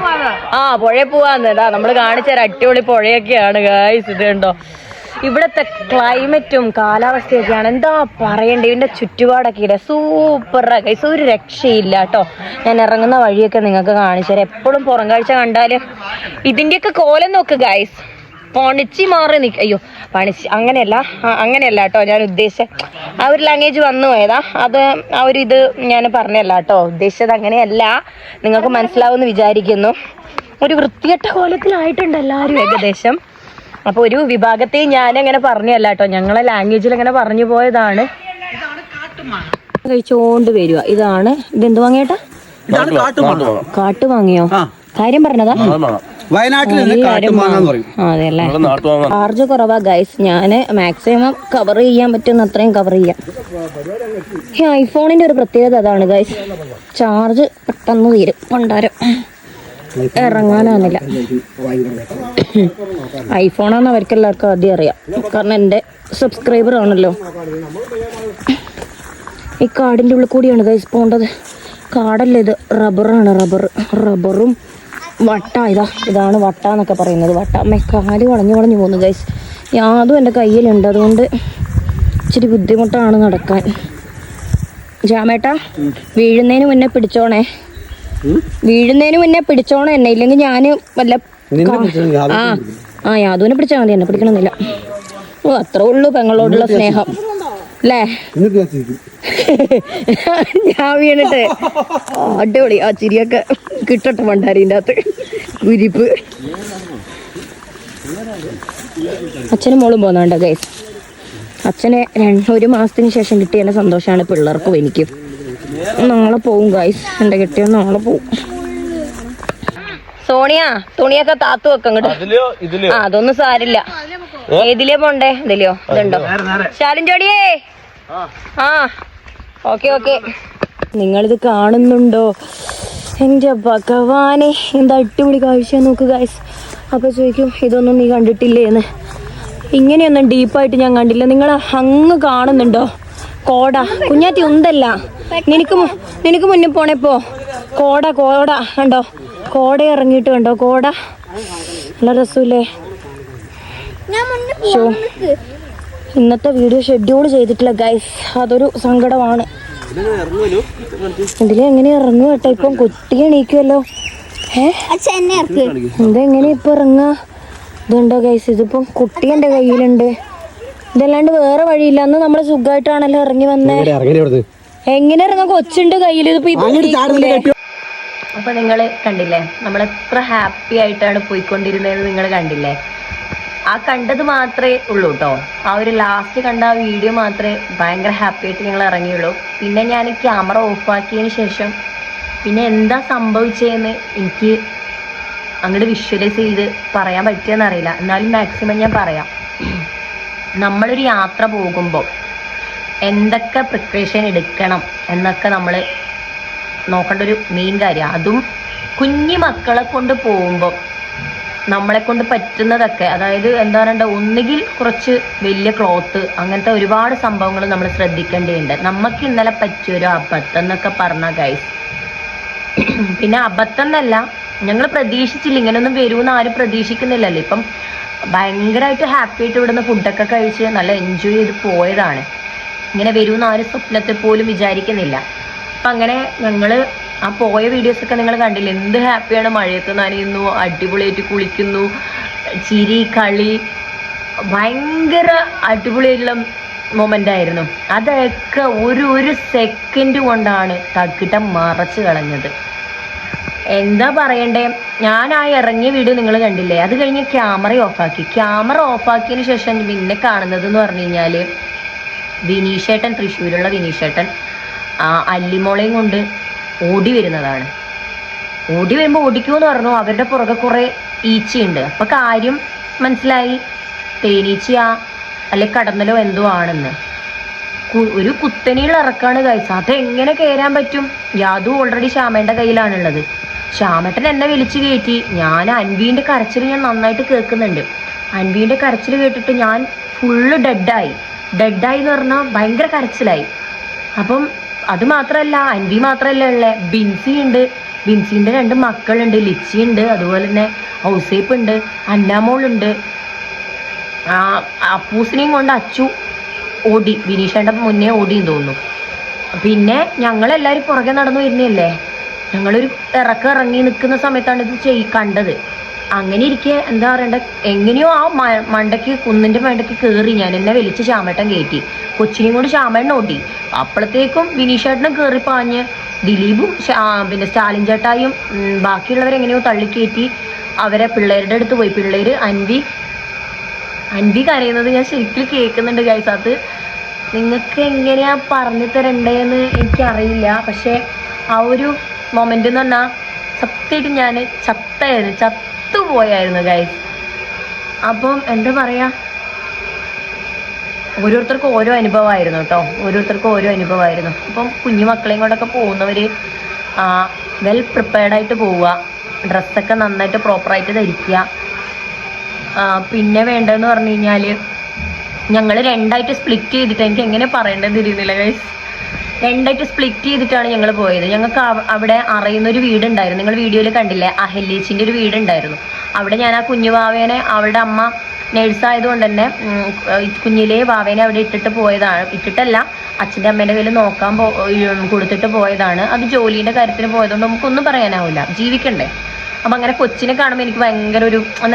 പുഴയിൽ പോവാന്ന്. ഇതാ നമ്മള് കാണിച്ചൊരു അടിപൊളി പുഴയൊക്കെയാണ് ഗൈസ്. ഇത് കണ്ടോ, ഇവിടത്തെ ക്ലൈമറ്റും കാലാവസ്ഥയൊക്കെയാണ് എന്താ പറയണ്ടേ. ഇതിന്റെ ചുറ്റുപാടൊക്കെ ഇല്ല, സൂപ്പറാ ഗൈസ്. ഒരു രക്ഷയില്ല കേട്ടോ. ഞാൻ ഇറങ്ങുന്ന വഴിയൊക്കെ നിങ്ങൾക്ക് കാണിച്ചു തരാം. എപ്പോഴും പുറം കാഴ്ച കണ്ടാല് ഇതിന്റെയൊക്കെ കോലം നോക്ക് ഗൈസ്. പണിച്ച് മാറി അയ്യോ പണിച്ച് അങ്ങനെയല്ല കേട്ടോ ഞാൻ ഉദ്ദേശിച്ച ആ ഒരു ലാംഗ്വേജ് വന്നു പോയതാ. അത് ആ ഒരു ഇത് ഞാൻ പറഞ്ഞല്ല കേട്ടോ. ഉദ്ദേശിച്ചത് അങ്ങനെയല്ല. നിങ്ങൾക്ക് മനസ്സിലാവുമെന്ന് വിചാരിക്കുന്നു. ഒരു വൃത്തികെട്ട കോലത്തിലായിട്ടുണ്ട് എല്ലാവരും ഏകദേശം. അപ്പൊ ഒരു വിഭാഗത്തെ ഞാനങ്ങനെ പറഞ്ഞല്ല കേട്ടോ, ഞങ്ങളെ ലാംഗ്വേജിൽ അങ്ങനെ പറഞ്ഞു പോയതാണ്. കഴിച്ചോണ്ട് വരിക. ഇതെന്ത് വാങ്ങിയേട്ടാ? കാട്ടുമാങ്ങയോ? കാര്യം പറഞ്ഞതാ. അതെല്ലേ, ചാർജ് കുറവാ ഗൈസ്. ഞാൻ മാക്സിമം കവർ ചെയ്യാൻ പറ്റുന്ന അത്രയും കവർ ചെയ്യാം. ഈ ഐഫോണിന്റെ ഒരു പ്രത്യേകത അതാണ് ഗൈസ്, ചാർജ് പെട്ടെന്ന് തീരും. കൊണ്ടാരം ഇറങ്ങാനാന്നില്ല. ഐഫോണാന്ന് അവർക്ക് എല്ലാവർക്കും ആദ്യം അറിയാം, കാരണം എൻ്റെ സബ്സ്ക്രൈബർ ആണല്ലോ. ഈ കാടിൻ്റെ ഉള്ളിൽ കൂടിയാണ് ഗൈസ് പോകേണ്ടത്. കാടല്ല ഇത്, റബ്ബറാണ്. റബ്ബറും വട്ട. ഇതാണ് വട്ട എന്നൊക്കെ പറയുന്നത്. വട്ട കാല് വളഞ്ഞു പോകുന്നു ഗൈസ്. യാതും എൻ്റെ കയ്യിലുണ്ട്, അതുകൊണ്ട് ഇച്ചിരി ബുദ്ധിമുട്ടാണ് നടക്കാൻ. ജാമേട്ടാ, വീഴുന്നതിന് മുന്നേ പിടിച്ചോണേ എന്നെ, ഇല്ലെങ്കിൽ ഞാൻ വല്ല യാതുവിനെ പിടിച്ചാൽ മതി, എന്നെ പിടിക്കണമെന്നില്ല. ഓ, അത്രേ ഉള്ളൂ പെങ്ങളോടുള്ള സ്നേഹം അല്ലേ. ഞാൻ വീണിട്ട് അടിപൊളി ആ ചിരിയൊക്കെ കിട്ടട്ടെ ഭണ്ഡാരിൻ്റെ അകത്ത്. കുരിപ്പ് അച്ഛനും മോളും പോകുന്നുണ്ടോ ഗൈസ്? അച്ഛനെ 1 മാസത്തിന് ശേഷം കിട്ടിയ സന്തോഷമാണ് പിള്ളേർക്കും എനിക്കും. നാളെ പോവും ഗൈസ്, എൻ്റെ കിട്ടിയ നാളെ പോവും. സോണിയ തുണിയൊക്കെ താത്തു വെക്കങ്ങോട്ട്. അതൊന്നും സാരില്ല. ഏതിലേ പോണ്ടേ? ഇതിലെയോ? ഇതുണ്ടോ ശാലിൻ ജോഡിയേ? ഓക്കെ. നിങ്ങളിത് കാണുന്നുണ്ടോ? എൻ്റെ ഭഗവാനെ, എന്താ അടിപൊളി കാഴ്ച നോക്ക് ഗൈസ്. അപ്പൊ ചോദിക്കും ഇതൊന്നും നീ കണ്ടിട്ടില്ലേന്ന്. ഇങ്ങനെയൊന്നും ഡീപ്പായിട്ട് ഞാൻ കണ്ടില്ല. നിങ്ങൾ അങ്ങ് കാണുന്നുണ്ടോ കോട? കുഞ്ഞാറ്റി ഉന്തല്ല, നിനക്ക് മുന്നേ പോണേപ്പോ കോട കണ്ടോ? കോട ഇറങ്ങിയിട്ട് കണ്ടോ? കോട നല്ല രസമില്ലേ? ഇന്നത്തെ വീഡിയോ ഷെഡ്യൂൾ ചെയ്തിട്ടില്ല ഗൈസ്, അതൊരു സങ്കടമാണ്. ഇതിൽ എങ്ങനെ ഇറങ്ങും കേട്ടോ? ഇപ്പം കുട്ടി എണീക്കുമല്ലോ. ഇതെങ്ങനെ ഇപ്പൊ ഇറങ്ങാ? ഇതുണ്ടോ ഗൈസ്, ഇതിപ്പം കുട്ടി എൻ്റെ കയ്യിലുണ്ട്. ഇതല്ലാണ്ട് വേറെ വഴിയില്ല. അന്ന് നമ്മള് സുഖമായിട്ടാണല്ലോ ഇറങ്ങി വന്നേ. എങ്ങനെ ഇറങ്ങാൻ? കൊച്ചുണ്ട് കയ്യിൽ. അപ്പൊ നിങ്ങള് കണ്ടില്ലേ നമ്മളെത്ര ഹാപ്പി ആയിട്ടാണ് പോയിക്കൊണ്ടിരുന്നത്? നിങ്ങൾ കണ്ടില്ലേ? ആ കണ്ടത് മാത്രമേ ഉള്ളൂ കേട്ടോ. ആ ഒരു ലാസ്റ്റ് കണ്ട ആ വീഡിയോ മാത്രമേ ഭയങ്കര ഹാപ്പി ആയിട്ട് ഞങ്ങൾ ഇറങ്ങിയുള്ളൂ. പിന്നെ ഞാൻ ക്യാമറ ഓഫാക്കിയതിന് ശേഷം പിന്നെ എന്താ സംഭവിച്ചതെന്ന് എനിക്ക് അങ്ങോട്ട് വിഷ്വലൈസ് ചെയ്ത് പറയാൻ പറ്റിയെന്നറിയില്ല. എന്നാലും മാക്സിമം ഞാൻ പറയാം. നമ്മളൊരു യാത്ര പോകുമ്പോൾ എന്തൊക്കെ പ്രിപ്പറേഷൻ എടുക്കണം എന്നൊക്കെ നമ്മൾ നോക്കേണ്ട ഒരു മെയിൻ കാര്യമാണ്. അതും കുഞ്ഞു മക്കളെ കൊണ്ട് പോകുമ്പോൾ നമ്മളെ കൊണ്ട് പറ്റുന്നതൊക്കെ, അതായത് എന്താ പറയണ്ട, ഒന്നുകിൽ കുറച്ച് വലിയ ക്ലോത്ത്, അങ്ങനത്തെ ഒരുപാട് സംഭവങ്ങൾ നമ്മൾ ശ്രദ്ധിക്കേണ്ടതുണ്ട്. നമുക്ക് ഇന്നലെ പറ്റിയൊരു അബദ്ധം എന്നൊക്കെ പറഞ്ഞ ഗൈസ്, പിന്നെ അബദ്ധം എന്നല്ല, ഞങ്ങൾ പ്രതീക്ഷിച്ചില്ല, ഇങ്ങനെയൊന്നും വരുമെന്ന് ആരും പ്രതീക്ഷിക്കുന്നില്ലല്ലോ. ഇപ്പം ഭയങ്കരമായിട്ട് ഹാപ്പി ആയിട്ട് ഇവിടുന്ന് ഫുഡൊക്കെ കഴിച്ച് നല്ല എൻജോയ് ചെയ്ത് പോയതാണ്. ഇങ്ങനെ വരുമെന്ന് ആരും സ്വപ്നത്തിൽ പോലും വിചാരിക്കുന്നില്ല. അപ്പം അങ്ങനെ ഞങ്ങൾ ആ പോയ വീഡിയോസൊക്കെ നിങ്ങൾ കണ്ടില്ലേ, എന്ത് ഹാപ്പിയാണ്, മഴയത്ത് നനയുന്നു, അടിപൊളിയായിട്ട് കുളിക്കുന്നു, ചിരി കളി, ഭയങ്കര അടിപൊളിയായിട്ടുള്ള മൊമെൻ്റ് ആയിരുന്നു. അതൊക്കെ ഒരു സെക്കൻഡ് കൊണ്ടാണ് തകിടം മറച്ച് കളഞ്ഞത്. എന്താ പറയണ്ടേ, ഞാൻ ആ ഇറങ്ങിയ വീഡിയോ നിങ്ങൾ കണ്ടില്ലേ, അത് കഴിഞ്ഞ് ക്യാമറ ഓഫാക്കി. ക്യാമറ ഓഫാക്കിയതിന് ശേഷം പിന്നെ കാണുന്നത് എന്ന് പറഞ്ഞു കഴിഞ്ഞാൽ വിനീഷേട്ടൻ, തൃശ്ശൂരുള്ള വിനീഷേട്ടൻ അല്ലിമോളയും കൊണ്ട് ഓടി വരുന്നതാണ്. ഓടി വരുമ്പോൾ ഓടിക്കുമെന്ന് പറഞ്ഞു, അവരുടെ പുറകെ കുറേ ഈച്ചയുണ്ട്. അപ്പോൾ കാര്യം മനസ്സിലായി, തേനീച്ചയാ അല്ലെ കടന്നലോ എന്തോ ആണെന്ന്. ഒരു കുത്തനെയുള്ള ഇറക്കാണ് കഴിച്ചത്. അതെങ്ങനെ കയറാൻ പറ്റും? യാതു ഓൾറെഡി ശ്യാമേൻ്റെ കയ്യിലാണുള്ളത്. ശ്യാമേട്ടൻ എന്നെ വലിച്ചു കയറ്റി. ഞാൻ അൻവീൻ്റെ കരച്ചിൽ ഞാൻ നന്നായിട്ട് കേൾക്കുന്നുണ്ട്. അൻവീൻ്റെ കരച്ചിൽ കേട്ടിട്ട് ഞാൻ ഫുള്ള് ഡെഡായി എന്ന് പറഞ്ഞാൽ ഭയങ്കര കരച്ചിലായി. അപ്പം അത് മാത്രമല്ല, അൻവി മാത്രമല്ല ഉള്ളത്, ബിൻസി ഉണ്ട്, ബിൻസിൻ്റെ 2 മക്കളുണ്ട്, ലിച്ചി ഉണ്ട്, അതുപോലെ തന്നെ ഔസേപ്പ് ഉണ്ട്, അന്നാമോളുണ്ട്. അപ്പൂസിനെയും കൊണ്ട് അച്ചു ഓടി, വിനീഷേൻ്റെ മുന്നേ ഓടിയെന്ന് തോന്നുന്നു. പിന്നെ ഞങ്ങളെല്ലാവരും പുറകെ നടന്നു വരുന്നതല്ലേ, ഞങ്ങളൊരു ഇറങ്ങി നിൽക്കുന്ന സമയത്താണ് ഇത് കണ്ടത്. അങ്ങനെ ഇരിക്കെ എന്താ പറയണ്ട, എങ്ങനെയോ ആ മണ്ടയ്ക്ക് കുന്നിൻ്റെ മണ്ടയ്ക്ക് കയറി ഞാൻ, എന്നെ വലിച്ച് ശ്യാമേട്ടൻ കയറ്റി. കൊച്ചിനെയും കൊണ്ട് ശ്യാമേട്ടൻ ഓടി. അപ്പോഴത്തേക്കും വിനീഷേട്ടനും കയറി പാഞ്ഞ് ദിലീപും പിന്നെ സ്റ്റാലിൻ ചേട്ടായും ബാക്കിയുള്ളവരെങ്ങനെയോ തള്ളിക്കയറ്റി അവരെ പിള്ളേരുടെ അടുത്ത് പോയി. പിള്ളേർ അൻവി കരയുന്നത് ഞാൻ ശരിക്കും കേൾക്കുന്നുണ്ട് ഗൈസ്. അത് നിങ്ങൾക്ക് എങ്ങനെയാ പറഞ്ഞു തരണ്ടേന്ന് എനിക്കറിയില്ല. പക്ഷേ ആ ഒരു മൊമെൻ്റ് എന്ന് പറഞ്ഞാൽ സത്യമായിട്ട് ഞാൻ ചത്തുപോയായിരുന്നു ഗൈസ്. അപ്പം എന്താ പറയുക, ഓരോരുത്തർക്കും ഓരോ അനുഭവമായിരുന്നു കേട്ടോ, ഓരോരുത്തർക്കും ഓരോ അനുഭവമായിരുന്നു. അപ്പം കുഞ്ഞു മക്കളെയും കൊണ്ടൊക്കെ പോകുന്നവർ വെൽ പ്രിപ്പയർഡായിട്ട് പോവുക, ഡ്രസ്സൊക്കെ നന്നായിട്ട് പ്രോപ്പറായിട്ട് ധരിക്കുക. പിന്നെ വേണ്ടതെന്ന് പറഞ്ഞു കഴിഞ്ഞാൽ ഞങ്ങൾ 2ആയിട്ട് സ്പ്ലിറ്റ് ചെയ്തിട്ട്, എനിക്ക് എങ്ങനെ പറയേണ്ടത് തിരിയുന്നില്ല ഗൈസ്, 2ആയിട്ട് സ്പ്ലിറ്റ് ചെയ്തിട്ടാണ് ഞങ്ങൾ പോയത്. ഞങ്ങൾക്ക് അവിടെ അറിയുന്നൊരു വീടുണ്ടായിരുന്നു, നിങ്ങൾ വീഡിയോയിൽ കണ്ടില്ലേ, അഹല്യേച്ചിൻ്റെ ഒരു വീടുണ്ടായിരുന്നു. അവിടെ ഞാൻ ആ കുഞ്ഞു വാവേനെ, അവളുടെ അമ്മ നേഴ്സായതുകൊണ്ട് തന്നെ കുഞ്ഞിലെ വാവേനെ അവിടെ ഇട്ടിട്ടല്ല, അച്ഛൻ്റെ അമ്മേൻ്റെ കയ്യിൽ നോക്കാൻ കൊടുത്തിട്ട് പോയതാണ്. അത് ജോലീൻ്റെ കാര്യത്തിന് പോയതുകൊണ്ട് നമുക്കൊന്നും പറയാനാവില്ല, ജീവിക്കണ്ടേ. അപ്പം അങ്ങനെ കൊച്ചിനെ കാണുമ്പോൾ എനിക്ക് ഭയങ്കര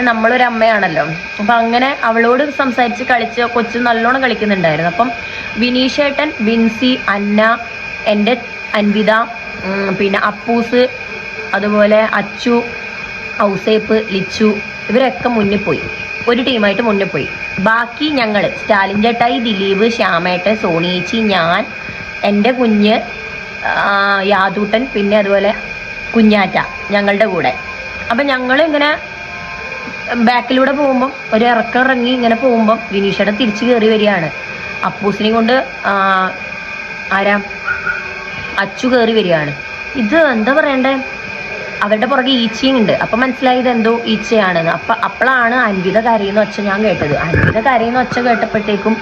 നമ്മളൊരു അമ്മയാണല്ലോ. അപ്പം അങ്ങനെ അവളോട് സംസാരിച്ച് കളിച്ച് കൊച്ചു നല്ലോണം കളിക്കുന്നുണ്ടായിരുന്നു. അപ്പം വിനീഷേട്ടൻ, ബിൻസി, അന്ന, എൻ്റെ അൻവിത, പിന്നെ അപ്പൂസ്, അതുപോലെ അച്ചു, ഔസേപ്പ്, ലിച്ചു, ഇവരൊക്കെ മുന്നിൽ പോയി, ഒരു ടീമായിട്ട് മുന്നിൽ പോയി. ബാക്കി ഞങ്ങൾ സ്റ്റാലിൻ ചേട്ടായി, ദിലീപ്, ശ്യാമേട്ടൻ, സോണിയേച്ചി, ഞാൻ, എൻ്റെ കുഞ്ഞ് യാദൂട്ടൻ, പിന്നെ അതുപോലെ കുഞ്ഞാറ്റ ഞങ്ങളുടെ കൂടെ. അപ്പം ഞങ്ങൾ ഇങ്ങനെ ബാക്കിലൂടെ പോകുമ്പം ഒരു ഇറങ്ങി ഇങ്ങനെ പോകുമ്പം വിനീഷേട്ടൻ തിരിച്ചു കയറി വരികയാണ്. അപ്പൂസിനെ കൊണ്ട് അച്ചു കയറി വരികയാണ്. ഇത് എന്താ പറയണ്ടേ, അവരുടെ പുറകെ ഈച്ചയും ഉണ്ട്. അപ്പം മനസ്സിലായത് എന്തോ ഈച്ചയാണെന്ന്. അപ്പോഴാണ് അൻവിത കരയുന്ന ഒച്ച ഞാൻ കേട്ടത്. അൻവിത കരയുന്ന ഒച്ച കേട്ടപ്പോഴത്തേക്കും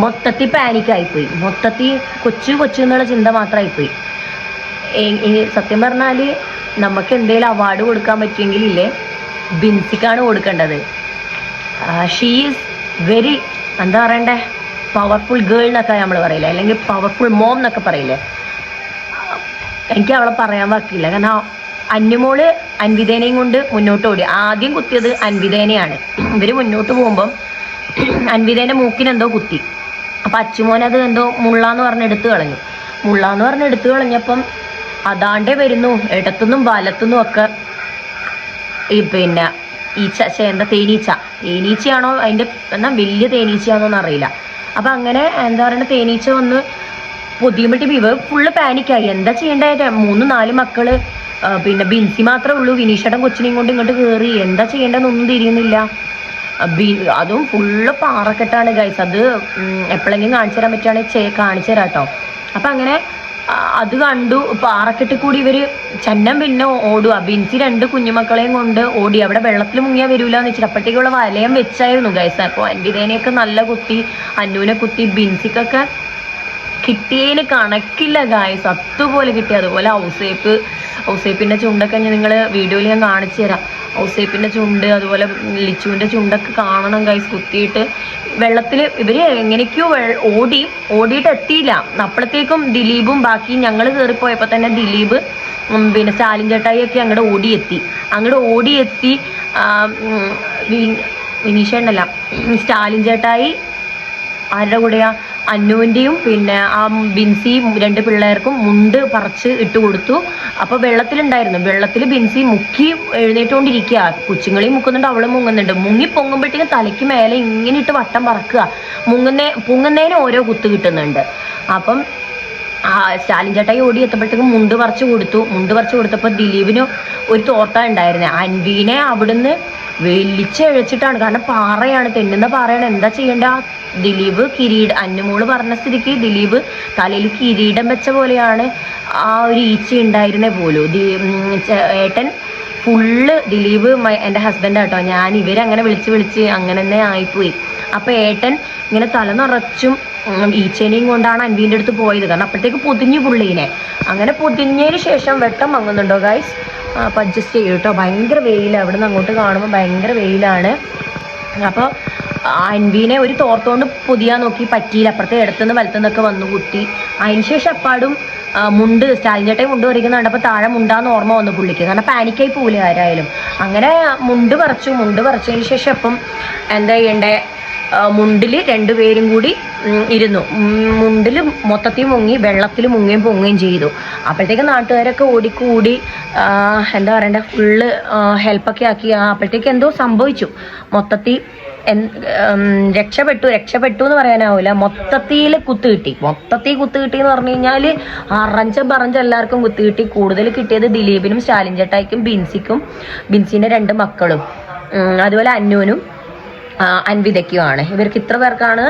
മൊത്തത്തിൽ പാനിക്കായിപ്പോയി, മൊത്തത്തിൽ കൊച്ചു എന്നുള്ള ചിന്ത മാത്രമായിപ്പോയി. സത്യം പറഞ്ഞാൽ നമുക്ക് എന്തെങ്കിലും അവാർഡ് കൊടുക്കാൻ പറ്റുമെങ്കിലില്ലേ, ബിൻസിക്കാണ് കൊടുക്കേണ്ടത്. ഷീ ഈസ് വെരി, എന്താ പറയണ്ടേ, പവർഫുൾ ഗേൾ എന്നൊക്കെ നമ്മൾ പറയില്ലേ, അല്ലെങ്കിൽ പവർഫുൾ മോം എന്നൊക്കെ പറയില്ലേ. എനിക്ക് അവളെ പറയാൻ വാക്കില്ല. കാരണം അന്നുമോള് അൻവിതേനയും കൊണ്ട് മുന്നോട്ട് ഓടി. ആദ്യം കുത്തിയത് അൻവിതേനയാണ്. ഇവർ മുന്നോട്ട് പോകുമ്പം അൻവിതേൻ്റെ മൂക്കിനെന്തോ കുത്തി. അപ്പം അച്ചുമോനത് എന്തോ മുള്ളാന്ന് പറഞ്ഞ് എടുത്തു കളഞ്ഞപ്പം അതാണ്ടേ വരുന്നു ഇടത്തുനിന്നും വലത്തുനിന്നും ഒക്കെ പിന്നെ എന്താ തേനീച്ചയാണോ അതിൻ്റെ എന്നാൽ വലിയ തേനീച്ചയാണോന്ന് അറിയില്ല. അപ്പം അങ്ങനെ എന്താ പറയുക, തേനീച്ച വന്ന് പൊതിയുമ്പോഴേ ഇവർ ഫുള്ള് പാനിക്കായി. എന്താ ചെയ്യേണ്ടേ, 3-4 മക്കള്, പിന്നെ ബിൻസി മാത്രമേ ഉള്ളൂ. വിനീഷേട്ടൻ കൊച്ചിനെയും കൊണ്ട് ഇങ്ങോട്ട് കയറി. എന്താ ചെയ്യേണ്ടതെന്നൊന്നും തിരിയുന്നില്ല. അതും ഫുള്ള് പാറക്കെട്ടാണ് ഗൈസ്. അത് എപ്പോഴെങ്കിലും കാണിച്ചു തരാൻ പറ്റുകയാണെങ്കിൽ കാണിച്ചു തരാം കേട്ടോ. അപ്പം അങ്ങനെ അത് കണ്ടു. പാറക്കെട്ടിൽ കൂടി ഇവർ ചന്നം പിന്നെ ഓടുക. ബിൻസി 2 കുഞ്ഞുമക്കളെയും കൊണ്ട് ഓടി. അവിടെ വെള്ളത്തിൽ മുങ്ങിയാൽ വരൂലെന്ന് വെച്ചിട്ട് അപ്പോഴത്തേക്കുള്ള വലയം വെച്ചായിരുന്നു ഗൈസ്. അപ്പോൾ അൻവിതേനെയൊക്കെ നല്ല കുത്തി, അന്നുവിനെ കുത്തി, ബിൻസിക്കൊക്കെ കിട്ടിയതിന് കണക്കില്ല ഗായ്സ്, അതുപോലെ കിട്ടി. അതുപോലെ ഔസേപ്പിന്റെ ചുണ്ടൊക്കെ നിങ്ങൾ വീഡിയോയിൽ ഞാൻ കാണിച്ചു തരാം. ഔസേപ്പിന്റെ ചുണ്ട്, അതുപോലെ ലിച്ചുവിന്റെ ചുണ്ടൊക്കെ കാണണം ഗായ്സ്. കുത്തിയിട്ട് വെള്ളത്തിൽ ഇവര് എങ്ങനെയൊക്കെയോ ഓടിയിട്ട് എത്തിയില്ല. അപ്പോഴത്തേക്കും ദിലീപും ബാക്കി ഞങ്ങൾ കയറിപ്പോയപ്പോൾ തന്നെ ദിലീപ് പിന്നെ സ്റ്റാലിൻ ചേട്ടായി ഒക്കെ അങ്ങോട്ട് ഓടിയെത്തി വിനീഷേണ്ടല്ല, സ്റ്റാലിൻ ചേട്ടായി ആരുടെ കൂടെയാ, അന്നുവിൻ്റെയും പിന്നെ ആ ബിൻസി 2 പിള്ളേർക്കും മുണ്ട് പറിച്ച് ഇട്ട് കൊടുത്തു. അപ്പോൾ വെള്ളത്തിൽ ബിൻസി മുക്കി എഴുന്നേറ്റുകൊണ്ടിരിക്കുക. കൊച്ചുങ്ങളെയും മുക്കുന്നുണ്ട്, അവളും മുങ്ങുന്നുണ്ട്. മുങ്ങി പൊങ്ങുമ്പോഴത്തേക്കും തലയ്ക്ക് മേലെ ഇങ്ങനെ ഇട്ട് വട്ടം പറക്കുക. പൊങ്ങുന്നതിന് ഓരോ കുത്ത് കിട്ടുന്നുണ്ട്. അപ്പം സ്റ്റാലിൻ ചേട്ടായി ഓടി എത്തുമ്പോഴത്തേക്കും മുണ്ട് പറിച്ച് കൊടുത്തപ്പോൾ ദിലീപിന് ഒരു തോർത്ത ഉണ്ടായിരുന്നേ. അൻവീനെ അവിടുന്ന് വലിച്ചഴച്ചിട്ടാണ്, കാരണം പാറയാണ്, തെന്നുന്ന പാറയാണ്. എന്താ ചെയ്യേണ്ട? ദിലീപ് അന്നുമോള് പറഞ്ഞ സ്ഥിതിക്ക് ദിലീപ് തലയിൽ കിരീടം വെച്ച പോലെയാണ് ആ ഒരു ഈച്ച ഉണ്ടായിരുന്നേ പോലും. ഏട്ടൻ ഫുള്ള് ദിലീപ് എൻ്റെ ഹസ്ബൻഡ് ആട്ടോ, ഞാൻ ഇവരങ്ങനെ വിളിച്ച് അങ്ങനെ തന്നെ ആയിപ്പോയി. അപ്പോൾ ഏട്ടൻ ഇങ്ങനെ തല നിറച്ചും ഈച്ചേനെയും കൊണ്ടാണ് അൻവീൻ്റെ അടുത്ത് പോയത്. കാരണം അപ്പോഴത്തേക്ക് പൊതിഞ്ഞു പുള്ളീനെ. അങ്ങനെ പൊതിഞ്ഞതിന് ശേഷം വെട്ടം വാങ്ങുന്നുണ്ടോ ഗായ്സ്? അപ്പോൾ അഡ്ജസ്റ്റ് ചെയ്യും കേട്ടോ. ഭയങ്കര വെയിലാണ്, അവിടെ നിന്ന് അങ്ങോട്ട് കാണുമ്പോൾ ഭയങ്കര വെയിലാണ്. അപ്പോൾ അൻവീനെ ഒരു തോർത്തോണ്ട് പൊതിയാൻ നോക്കി, പറ്റിയില്ല. അപ്പുറത്തെ ഇടത്തുനിന്ന് വലത്തുനിന്നൊക്കെ വന്നു കുത്തി. അതിന് ശേഷം എപ്പാടും മുണ്ട് സ്റ്റാലിൻ ചേട്ടായി മുണ്ട് പറിക്കുന്ന കണ്ടപ്പോൾ താഴെ മുണ്ടാന്ന് ഓർമ്മ വന്നു പുള്ളിക്ക്. കാരണം പാനിക്കായി പോവില്ല ആരായാലും. അങ്ങനെ മുണ്ട് പറിച്ചതിന് ശേഷം അപ്പം എന്താ ചെയ്യണ്ടേ, മുണ്ടിൽ 2 പേരും കൂടി ഇരുന്നു. മുണ്ടിൽ മൊത്തത്തിൽ മുങ്ങി, വെള്ളത്തിൽ മുങ്ങുകയും പൊങ്ങുകയും ചെയ്തു. അപ്പോഴത്തേക്ക് നാട്ടുകാരൊക്കെ ഓടിക്കൂടി എന്താ പറയണ്ടേ, ഫുള്ള് ഹെൽപ്പൊക്കെ ആക്കി. അപ്പോഴത്തേക്ക് എന്തോ സംഭവിച്ചു. മൊത്തത്തിൽ രക്ഷപ്പെട്ടു എന്ന് പറയാനാവില്ല. മൊത്തത്തിൽ കുത്ത് കിട്ടി എന്ന് പറഞ്ഞു കഴിഞ്ഞാൽ അറഞ്ച എല്ലാവർക്കും കുത്ത് കിട്ടി. കൂടുതൽ കിട്ടിയത് ദിലീപിനും സ്റ്റാലിൻ ചേട്ടായിക്കും ബിൻസിന്റെ 2 മക്കളും അതുപോലെ അന്നുവിനും അൻവിതയ്ക്കുമാണ്. ഇവർക്ക് ഇത്ര പേർക്കാണ്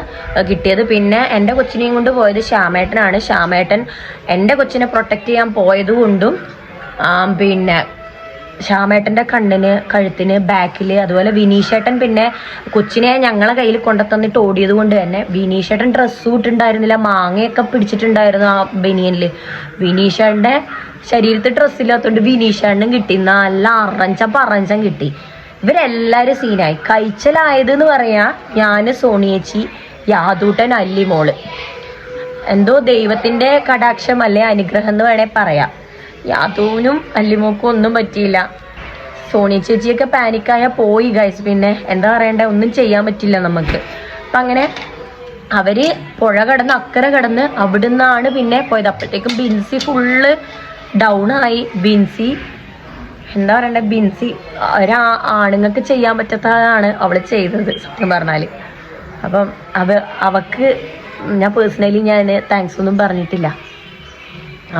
കിട്ടിയത്. പിന്നെ എൻ്റെ കൊച്ചിനെയും കൊണ്ട് പോയത് ശ്യാമേട്ടനാണ്. ശ്യാമേട്ടൻ എൻ്റെ കൊച്ചിനെ പ്രൊട്ടക്റ്റ് ചെയ്യാൻ പോയത് കൊണ്ടും പിന്നെ ശ്യാമേട്ടൻ്റെ കണ്ണിന്, കഴുത്തിന്, ബാക്കിൽ, അതുപോലെ വിനീഷേട്ടൻ പിന്നെ കൊച്ചിനെ ഞങ്ങളെ കയ്യിൽ കൊണ്ടുതന്നിട്ട് ഓടിയത് കൊണ്ട് തന്നെ വിനീഷേട്ടൻ ഡ്രസ്സും ഇട്ടുണ്ടായിരുന്നില്ല, മാങ്ങയൊക്കെ പിടിച്ചിട്ടുണ്ടായിരുന്നു ആ ബനിയനിൽ. വിനീഷേട്ടൻ്റെ ശരീരത്തിൽ ഡ്രസ്സില്ലാത്തതുകൊണ്ട് വിനീഷേട്ടനും കിട്ടി, നല്ല അറഞ്ചം കിട്ടി. ഇവരെല്ലാവരും സീനായി. കഴിച്ചലായതെന്ന് പറയാ ഞാൻ, സോണിയേച്ചി, യാദൂട്ടൻ, അല്ലിമോള്. എന്തോ ദൈവത്തിൻ്റെ കടാക്ഷം അല്ലെ അനുഗ്രഹം എന്ന് വേണേൽ പറയാം. യാദൂനും അല്ലിമോക്കും ഒന്നും പറ്റിയില്ല. സോണി ചേച്ചിയൊക്കെ പാനിക്കായ പോയി ഗൈസ്. പിന്നെ എന്താ പറയണ്ടേ, ഒന്നും ചെയ്യാൻ പറ്റില്ല നമുക്ക്. അപ്പം അങ്ങനെ അവര് പുഴ കടന്ന് അക്കരെ കടന്ന് അവിടുന്നാണ് പിന്നെ പോയത്. അപ്പോഴത്തേക്കും ബിൻസി ഫുള്ള് ഡൗൺ ആയി. എന്താ പറയണ്ടേ, ബിൻസി ആണുങ്ങൾക്ക് ചെയ്യാൻ പറ്റാത്തതാണ് അവള് ചെയ്തത് സത്യം പറഞ്ഞാല്. അപ്പം അവക്ക് ഞാൻ പേഴ്സണലി ഞാൻ താങ്ക്സ് ഒന്നും പറഞ്ഞിട്ടില്ല.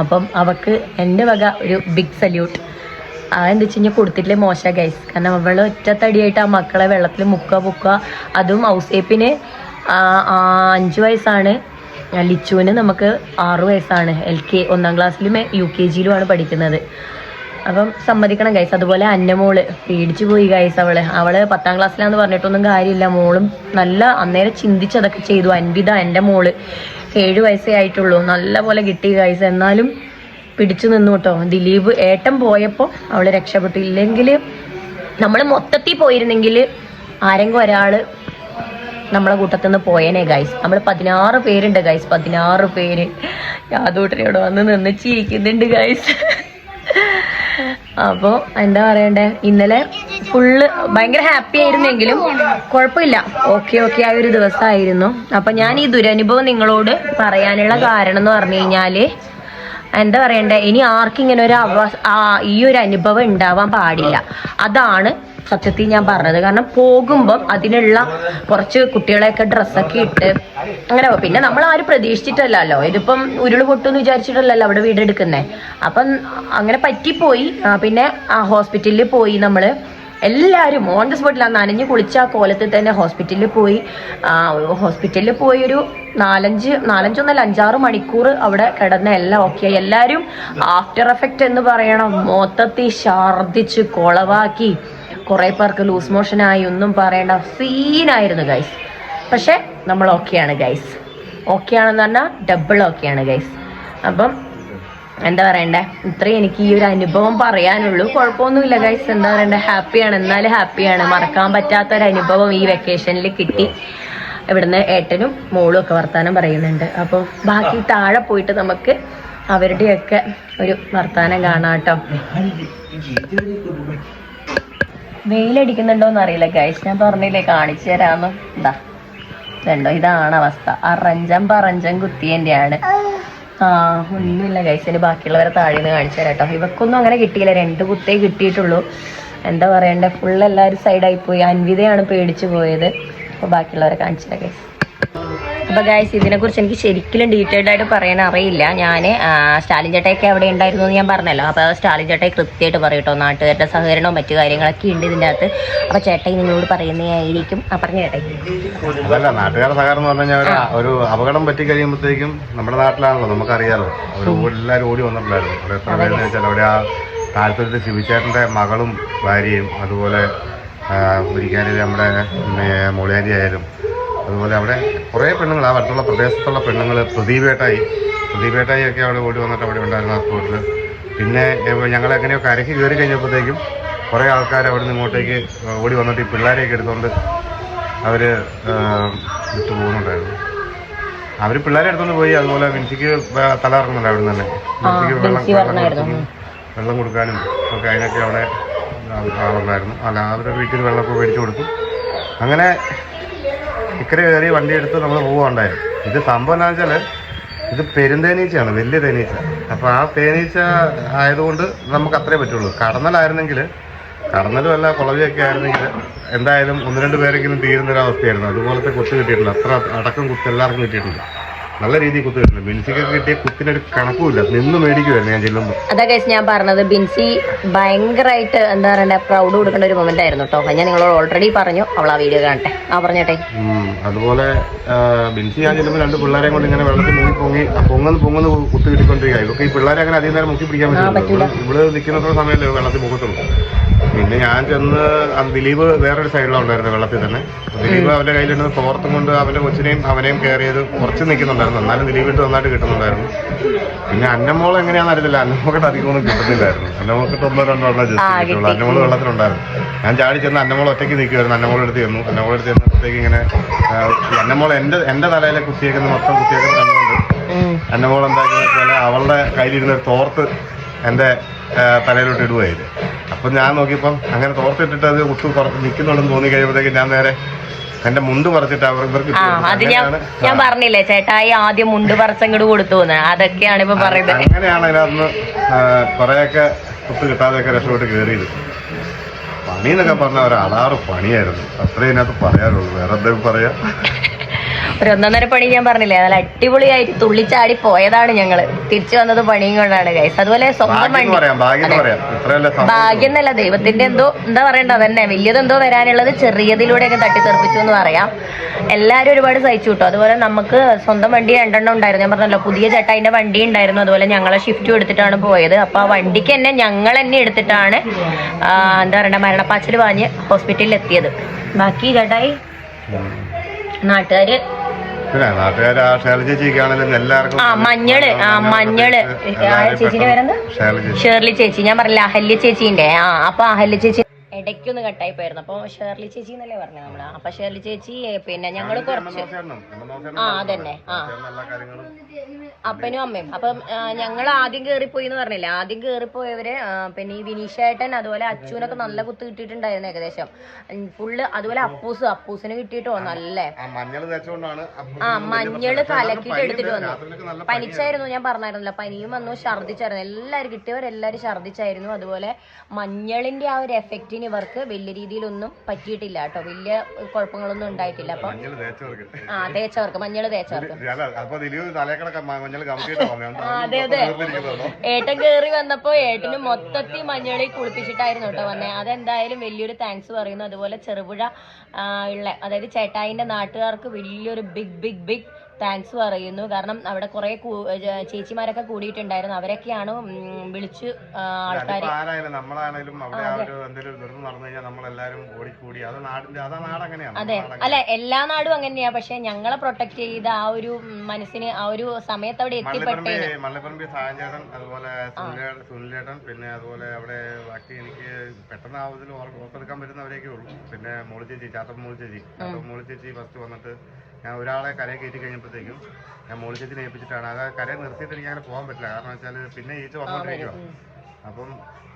അപ്പം അവക്ക് എൻ്റെ വക ഒരു ബിഗ് സല്യൂട്ട്. അതെന്താ വെച്ച് കഴിഞ്ഞാൽ കൊടുത്തിട്ടില്ലേ മോശ ഗൈസ്. കാരണം അവൾ ഒറ്റത്തടിയായിട്ട് ആ മക്കളെ വെള്ളത്തിൽ മുക്കുക. അതും ഔസേപ്പിന് 5 വയസ്സാണ്, ലിച്ചുവിന് നമുക്ക് 6 വയസ്സാണ്. 1ാം ക്ലാസ്സിലും UKGയിലുമാണ് പഠിക്കുന്നത്. അപ്പം സമ്മതിക്കണം ഗൈസ്. അതുപോലെ അന്നമോള് പേടിച്ചു പോയി ഗൈസ്. അവള് 10ാം ക്ലാസ്സിലാന്ന് പറഞ്ഞിട്ടൊന്നും കാര്യമില്ല. മോളും നല്ല അന്നേരം ചിന്തിച്ചതൊക്കെ ചെയ്തു. അൻവിത എൻ്റെ മോള് 7 വയസ്സേ ആയിട്ടുള്ളൂ. നല്ല പോലെ കിട്ടി ഗൈസ്. എന്നാലും പിടിച്ചു നിന്നു കേട്ടോ. ദിലീപ് ഏട്ടൻ പോയപ്പോൾ അവള് രക്ഷപ്പെട്ടു. ഇല്ലെങ്കിൽ നമ്മൾ മൊത്തത്തിൽ പോയിരുന്നെങ്കിൽ ആരെങ്കിലും ഒരാള് നമ്മളെ കൂട്ടത്തിൽ നിന്ന് പോയേനെ ഗൈസ്. നമ്മൾ 16 പേരുണ്ട് ഗൈസ്, 16 പേര്. യാദൂട്ടനോട് നിന്ന് ചിരിക്കുന്നുണ്ട് ഗൈസ്. അപ്പോൾ എന്താ പറയണ്ടേ, ഇന്നലെ ഫുള്ള് ഭയങ്കര ഹാപ്പി ആയിരുന്നെങ്കിലും കുഴപ്പമില്ല, ഓക്കെ ആ ഒരു ദിവസമായിരുന്നു. അപ്പം ഞാൻ ഈ ദുരനുഭവം നിങ്ങളോട് പറയാനുള്ള കാരണം എന്ന് പറഞ്ഞു കഴിഞ്ഞാൽ എന്താ പറയണ്ടേ, ഇനി ആർക്കും ഇങ്ങനെ ഈ ഒരു അനുഭവം ഉണ്ടാവാൻ പാടില്ല. അതാണ് സത്യത്തിൽ ഞാൻ പറഞ്ഞത്. കാരണം പോകുമ്പം അതിനുള്ള കുറച്ച് കുട്ടികളെയൊക്കെ ഡ്രസ്സൊക്കെ ഇട്ട് അങ്ങനെ പിന്നെ നമ്മൾ ആരും പ്രതീക്ഷിച്ചിട്ടല്ലല്ലോ. ഇതിപ്പം ഉരുള് പൊട്ടുമെന്ന് വിചാരിച്ചിട്ടല്ലല്ലോ അവിടെ വീടെടുക്കുന്നത്. അപ്പം അങ്ങനെ പറ്റിപ്പോയി. പിന്നെ ഹോസ്പിറ്റലിൽ പോയി. നമ്മൾ എല്ലാവരും ഓൺ ദ സ്പോട്ടിൽ നനഞ്ഞ് കുളിച്ച ആ കോലത്തിൽ തന്നെ ഹോസ്പിറ്റലിൽ പോയി ഒരു 5-6 മണിക്കൂർ അവിടെ കിടന്ന എല്ലാം ഓക്കെ. എല്ലാവരും ആഫ്റ്റർ എഫക്റ്റ് എന്ന് പറയണം, മൊത്തത്തിൽ ഛർദിച്ച് കുളവാക്കി. കുറേ പേർക്ക് ലൂസ് മോഷനായി, ഒന്നും പറയേണ്ട സീനായിരുന്നു ഗൈസ്. പക്ഷെ നമ്മൾ ഓക്കെയാണ് ഗൈസ്. ഓക്കെ ആണെന്ന് പറഞ്ഞാൽ ഡബിൾ ഓക്കെയാണ് ഗൈസ്. അപ്പം എന്താ പറയണ്ടേ, ഇത്രയും എനിക്ക് ഈ ഒരു അനുഭവം പറയാനുള്ളൂ. കുഴപ്പമൊന്നുമില്ല ഗൈസ്, എന്താ പറയണ്ടേ, ഹാപ്പിയാണ്. എന്നാലും ഹാപ്പിയാണ്. മറക്കാൻ പറ്റാത്തൊരനുഭവം ഈ വെക്കേഷനിൽ കിട്ടി. ഇവിടുന്ന് ഏട്ടനും മോളും ഒക്കെ വർത്താനം പറയുന്നുണ്ട്. അപ്പോൾ ബാക്കി താഴെ പോയിട്ട് നമുക്ക് അവരുടെയൊക്കെ ഒരു വർത്താനം കാണാം കേട്ടോ. വെയിലടിക്കുന്നുണ്ടോന്ന് അറിയില്ല ഗൈസ്, ഞാൻ പറഞ്ഞില്ലേ കാണിച്ചു തരാമെന്ന്. ഇതുണ്ടോ, ഇതാണ് അവസ്ഥ. അറഞ്ചം കുത്തിയൻ്റെയാണ്. ഒന്നുമില്ല ഗൈസ്, ഇനി ബാക്കിയുള്ളവരെ താഴെ നിന്ന് കാണിച്ചു തരാം കേട്ടോ. ഇവക്കൊന്നും അങ്ങനെ കിട്ടിയില്ല, 2 കുത്തേ കിട്ടിയിട്ടുള്ളൂ. എന്താ പറയണ്ടേ, ഫുൾ എല്ലാവരും സൈഡായിപ്പോയി. അൻവിതയാണ് പേടിച്ചു പോയത്. അപ്പോൾ ബാക്കിയുള്ളവരെ കാണിച്ചു തരാം ഗൈസ്. അപ്പോൾ ഗൈസ്, ഇതിനെക്കുറിച്ച് എനിക്ക് ശരിക്കും ഡീറ്റെയിൽഡ് ആയിട്ട് പറയാൻ അറിയില്ല. ഞാൻ സ്റ്റാലിൻ ചേട്ടയൊക്കെ അവിടെ ഉണ്ടായിരുന്നു എന്ന് ഞാൻ പറഞ്ഞല്ലോ. അപ്പോൾ സ്റ്റാലിൻ ചേട്ടയെ കൃത്യമായിട്ട് പറയട്ടോ, നാട്ടുകാരുടെ സഹകരണവും മറ്റു കാര്യങ്ങളൊക്കെ ഉണ്ട് ഇതിൻ്റെ അകത്ത്. അപ്പോൾ ചേട്ടായി നിങ്ങളോട് പറയുന്നതായിരിക്കും. പറഞ്ഞു ചേട്ടായി. അതല്ല, നാട്ടുകാരുടെ സഹകരണം എന്ന് പറഞ്ഞു കഴിഞ്ഞാൽ ഒരു അപകടം പറ്റി കഴിയുമ്പോഴത്തേക്കും നമ്മുടെ നാട്ടിലാണല്ലോ, നമുക്കറിയാലോ, എല്ലാവരും ഓടി വന്നിട്ടുണ്ടായിരുന്നു. അവിടെ എത്ര പേരെന്ന് വെച്ചാൽ അവിടെ ആ താല്പര്യത്തിൽ ശിവചേട്ടൻ്റെ മകളും ഭാര്യയും, അതുപോലെ ഒരിക്കലും നമ്മുടെ മോളിയാരി ആയാലും, അതുപോലെ അവിടെ കുറേ പെണ്ണുങ്ങൾ, ആ അടുത്തുള്ള പ്രദേശത്തുള്ള പെണ്ണുങ്ങൾ, പ്രദീപേട്ടായി ഒക്കെ അവിടെ ഓടി വന്നിട്ട് അവിടെ ഉണ്ടായിരുന്നു ആ സ്പോട്ടിൽ. പിന്നെ ഞങ്ങളെങ്ങനെയോ കരയ്ക്ക് കയറി കഴിഞ്ഞപ്പോഴത്തേക്കും കുറേ ആൾക്കാർ അവിടെ നിന്ന് ഇങ്ങോട്ടേക്ക് ഓടി വന്നിട്ട് ഈ പിള്ളേരെയൊക്കെ എടുത്തുകൊണ്ട് അവർ വിട്ടു പോകുന്നുണ്ടായിരുന്നു. അവർ പിള്ളേരെ എടുത്തുകൊണ്ട് പോയി. അതുപോലെ മിൻസിക്ക് തല ഇറങ്ങുന്നുണ്ട് അവിടെ നിന്ന് തന്നെ. മിൻസിക്ക് വെള്ളം കൊടുക്കാനും ഒക്കെ അതിനൊക്കെ അവിടെ ആളുണ്ടായിരുന്നു. അല്ല, അവരുടെ വീട്ടിൽ വെള്ളമൊക്കെ മേടിച്ചു കൊടുത്തു. അങ്ങനെ ഇക്കരെ കയറി വണ്ടി എടുത്ത് നമ്മൾ പോവുകയുണ്ടായിരുന്നു. ഇത് സംഭവം എന്താണെന്ന് വെച്ചാൽ ഇത് പെരുന്തേനീച്ചയാണ്, വലിയ തേനീച്ച. അപ്പോൾ ആ തേനീച്ച ആയതുകൊണ്ട് നമുക്ക് അത്രേ പറ്റുള്ളൂ. കടന്നലും അല്ല കുളവിയൊക്കെ ആയിരുന്നെങ്കിൽ എന്തായാലും 1-2 പേരെങ്കിലും തീരുന്നൊരവസ്ഥയായിരുന്നു. അതുപോലത്തെ കുത്ത് കിട്ടിയിട്ടില്ല. അത്ര അടക്കം കുത്ത് എല്ലാവർക്കും കിട്ടിയിട്ടില്ല. നല്ല രീതിയിൽ കുത്ത് കിട്ടുന്നുണ്ട്. ബിൻസിക്കൊക്കെ കിട്ടിയ കുത്തിനൊരു കണക്കുമില്ല, നിന്ന് മേടിക്കുമായിരുന്നു ഞാൻ ചെല്ലുമ്പോൾ. അതാ ഗൈസ് ഞാൻ പറഞ്ഞത്, ബിൻസി ഭയങ്കരമായിട്ട് എന്താ പറയണ്ടേ, പ്രൗഡ് കൊടുക്കേണ്ട ഒരു മൊമെന്റ് ആയിരുന്നു കേട്ടോ. ഞാൻ നിങ്ങളോട് ഓൾറെഡി പറഞ്ഞു. അവൾ ആ വീഡിയോ കാണട്ടെ. പറഞ്ഞോട്ടെ. അതുപോലെ ബിൻസി ഞാൻ ചെല്ലുമ്പോൾ 2 പിള്ളേരെ കൊണ്ട് ഇങ്ങനെ വെള്ളത്തിൽ പൊങ്ങുന്ന കുത്ത് കിട്ടിക്കൊണ്ടിരിക്കുക. ഇതൊക്കെ ഈ പിള്ളേരെ അങ്ങനെ അധികം നേരം മുക്കി പിടിക്കാൻ പറ്റില്ല. ഇവിടെ നിൽക്കുന്ന സമയത്ത് വെള്ളത്തിൽ മുഖത്തുള്ളൂ. പിന്നെ ഞാൻ ചെന്ന് ദിലീപ് വേറൊരു സൈഡിലുണ്ടായിരുന്നു വെള്ളത്തിൽ തന്നെ. ദിലീപ് അവൻ്റെ കയ്യിലിരുന്ന് തോർത്തും കൊണ്ട് അവൻ്റെ കൊച്ചിനെയും അവനെയും കയറിയത് കുറച്ച് നിൽക്കുന്നുണ്ടായിരുന്നു. എന്നാലും ദിലീപിട്ട് നന്നായിട്ട് കിട്ടുന്നുണ്ടായിരുന്നു. പിന്നെ അന്നമോൾ എങ്ങനെയാണെന്ന് അറിയില്ല, അന്നമോൾക്കിട്ട് അധികമൊന്നും കിട്ടുന്നില്ലായിരുന്നു. അന്നമോൾക്കിട്ട് 1-2 ജസ്റ്റ് കിട്ടുള്ളൂ. അന്നമോൾ വെള്ളത്തിലുണ്ടായിരുന്നു. ഞാൻ ചാടി ചെന്ന് അന്നമോൾ ഒറ്റയ്ക്ക് നിൽക്കുമായിരുന്നു. അന്നമോളെടുത്ത് ചെന്നപ്പോഴത്തേക്ക് ഇങ്ങനെ അന്നമോൾ എൻ്റെ തലയിലെ കുത്തിയേക്കുന്ന മൊത്തം കുത്തിയേക്കുന്ന കണ്ടുകൊണ്ട് അന്നമോൾ എന്താക്കിയെന്ന് വെച്ചാൽ അവളുടെ കയ്യിലിരുന്ന തോർത്ത് എൻ്റെ തലയിലോട്ട് ഇടുകയായിരുന്നു. അപ്പം ഞാൻ നോക്കിയപ്പം അങ്ങനെ തോർത്തിട്ടിട്ട് അത് കുത്തു നിൽക്കുന്നുണ്ടെന്ന് തോന്നി കഴിയുമ്പോഴത്തേക്ക് ഞാൻ നേരെ എന്റെ മുണ്ട് പറിച്ചിട്ട് ഇവർക്ക് ഞാൻ പറഞ്ഞില്ലേ ചേട്ടായി ആദ്യം മുണ്ട് പറിച്ചങ്ങോട്ട് കൊടുത്തു. അതൊക്കെയാണ് ഇപ്പൊ പറയുന്നത്. അങ്ങനെയാണ് അതിനകത്ത് കുറെയൊക്കെ കുത്ത് കിട്ടാതെയൊക്കെ രക്ഷപ്പെട്ട് കയറിയത്. പണി എന്നൊക്കെ പറഞ്ഞ ഒരു 6 പണിയായിരുന്നു. അത്രേ ഇതിനകത്ത് പറയാനുള്ളൂ. വേറെ എന്തെങ്കിലും പറയാം. ഒരു 1.5 പണി ഞാൻ പറഞ്ഞില്ലേ, നല്ല അടിപൊളിയായിട്ട് തുള്ളിച്ചാടി പോയതാണ് ഞങ്ങള്. തിരിച്ചു വന്നത് പണിയും കൊണ്ടാണ് ഗൈസ്. അതുപോലെ സ്വന്തം ഭാഗ്യം എന്നല്ല, ദൈവത്തിന്റെ എന്തോ എന്താ പറയണ്ട, അതന്നെ വലിയതെന്തോ വരാനുള്ളത് ചെറിയതിലൂടെയൊക്കെ തട്ടിത്തെറിപ്പിച്ചു എന്ന് പറയാം. എല്ലാവരും ഒരുപാട് സഹിച്ചു കിട്ടും. അതുപോലെ നമുക്ക് സ്വന്തം വണ്ടി 2 ഉണ്ടായിരുന്നു. ഞാൻ പറഞ്ഞല്ലോ, പുതിയ ചേട്ടായിന്റെ വണ്ടി ഉണ്ടായിരുന്നു. അതുപോലെ ഞങ്ങളെ ഷിഫ്റ്റും എടുത്തിട്ടാണ് പോയത്. അപ്പൊ ആ വണ്ടിക്ക് തന്നെ ഞങ്ങൾ തന്നെ എടുത്തിട്ടാണ് എന്താ പറയണ്ട മരണപ്പാച്ചിൽ വാങ്ങി ഹോസ്പിറ്റലിൽ എത്തിയത്. ബാക്കി ചേട്ടായി നാട്ടുകാര് മഞ്ഞള് ചേച്ചിന്റെ പേരെന്താ, ഷേർലി ചേച്ചി. ഞാൻ പറഞ്ഞില്ല അഹല്യ ചേച്ചീന്റെ. അപ്പൊ അഹല്യ ചേച്ചി ഇടയ്ക്കൊന്ന് കട്ടായി പോയിരുന്നു. അപ്പൊ ഷേർലി ചേച്ചി എന്നല്ലേ പറഞ്ഞത് നമ്മള്. അപ്പൊ ഷേർലി ചേച്ചി പിന്നെ ഞങ്ങള് കുറച്ച് അതന്നെ അപ്പനും അമ്മയും. അപ്പം ഞങ്ങൾ ആദ്യം കേറിപ്പോയി എന്ന് പറഞ്ഞില്ലേ. ആദ്യം കേറിപ്പോയവര് പിന്നെ ഈ വിനീഷേട്ടൻ അതുപോലെ അച്ഛനൊക്കെ നല്ല കുത്ത് കിട്ടിയിട്ടുണ്ടായിരുന്നു ഏകദേശം ഫുള്ള്. അതുപോലെ അപ്പൂസിന് കിട്ടിയിട്ടോ നല്ല മഞ്ഞള് കലക്കിയിട്ട് എടുത്തിട്ട് വന്നു. പനിച്ചായിരുന്നു, ഞാൻ പറഞ്ഞായിരുന്നല്ലോ, പനിയും വന്നു, ഛർദിച്ചായിരുന്നു. എല്ലാവരും കിട്ടിയവരെല്ലാവരും ഛർദിച്ചായിരുന്നു. അതുപോലെ മഞ്ഞളിന്റെ ആ ഒരു എഫക്റ്റിന് ഇവർക്ക് വലിയ രീതിയിലൊന്നും പറ്റിയിട്ടില്ല കേട്ടോ. വലിയ കുഴപ്പങ്ങളൊന്നും ഉണ്ടായിട്ടില്ല. അപ്പൊ തേച്ചവർക്ക് മഞ്ഞള് തേച്ചവർക്ക് അതെ അതെ. ഏട്ടൻ കേറി വന്നപ്പോ ഏട്ടന് മൊത്തത്തിൽ മഞ്ഞളിൽ കുളിപ്പിച്ചിട്ടായിരുന്നു കേട്ടോ വന്നേ. അതെന്തായാലും വലിയൊരു താങ്ക്സ് പറയുന്നു. അതുപോലെ ചെറുപുഴ ഉള്ള അതായത് ചേട്ടായിന്റെ നാട്ടുകാർക്ക് വലിയൊരു ബിഗ് താങ്ക്സ് പറയുന്നു. കാരണം അവിടെ കുറെ ചേച്ചിമാരൊക്കെ കൂടിയിട്ടുണ്ടായിരുന്നു. അവരൊക്കെയാണ് വിളിച്ച് ആൾക്കാർ. ആരായാലും നമ്മളാണേലും അവിടെ ആ ഒരു എന്തെങ്കിലും ദുരന്തം നടന്നു കഴിഞ്ഞാൽ നമ്മളെല്ലാരും ഓടിക്കൂടി അത് നാടിന്റെ അതാ നാടങ്ങനെയാണ്. അതെ, അല്ല എല്ലാ നാടും അങ്ങനെയാ. പക്ഷെ ഞങ്ങളെ പ്രൊട്ടക്ട് ചെയ്ത ആ ഒരു മനസ്സിന് ആ ഒരു സമയത്ത് അവിടെ എത്തിപ്പെട്ടേ. മല്ലപ്പറമ്പി സായഞ്ചേട്ടൻ, അതുപോലെ സുനിലേട്ടൻ, പിന്നെ അതുപോലെ അവിടെ ബാക്കി എനിക്ക് പെട്ടെന്ന് ആ ഇതിൽ ഓർത്തെടുക്കാൻ പറ്റുന്നവരെയൊക്കെ ഉള്ളൂ. പിന്നെ മോളി ചേച്ചി, ചാത്തമ്മ മോളി ചേച്ചി ഫസ്റ്റ് വന്നിട്ട് ഞാൻ ഒരാളെ കരയെ കയറ്റി കഴിഞ്ഞപ്പോഴത്തേക്കും ഞാൻ മോളി ചേച്ചിനെ ഏൽപ്പിച്ചിട്ടാണ്. അത് കരയെ നിർത്തിയിട്ട് എനിക്ക് അങ്ങനെ പോകാൻ പറ്റില്ല. കാരണം വെച്ചാൽ പിന്നെ ഈച്ച വന്നോണ്ടിരിക്കുക. അപ്പം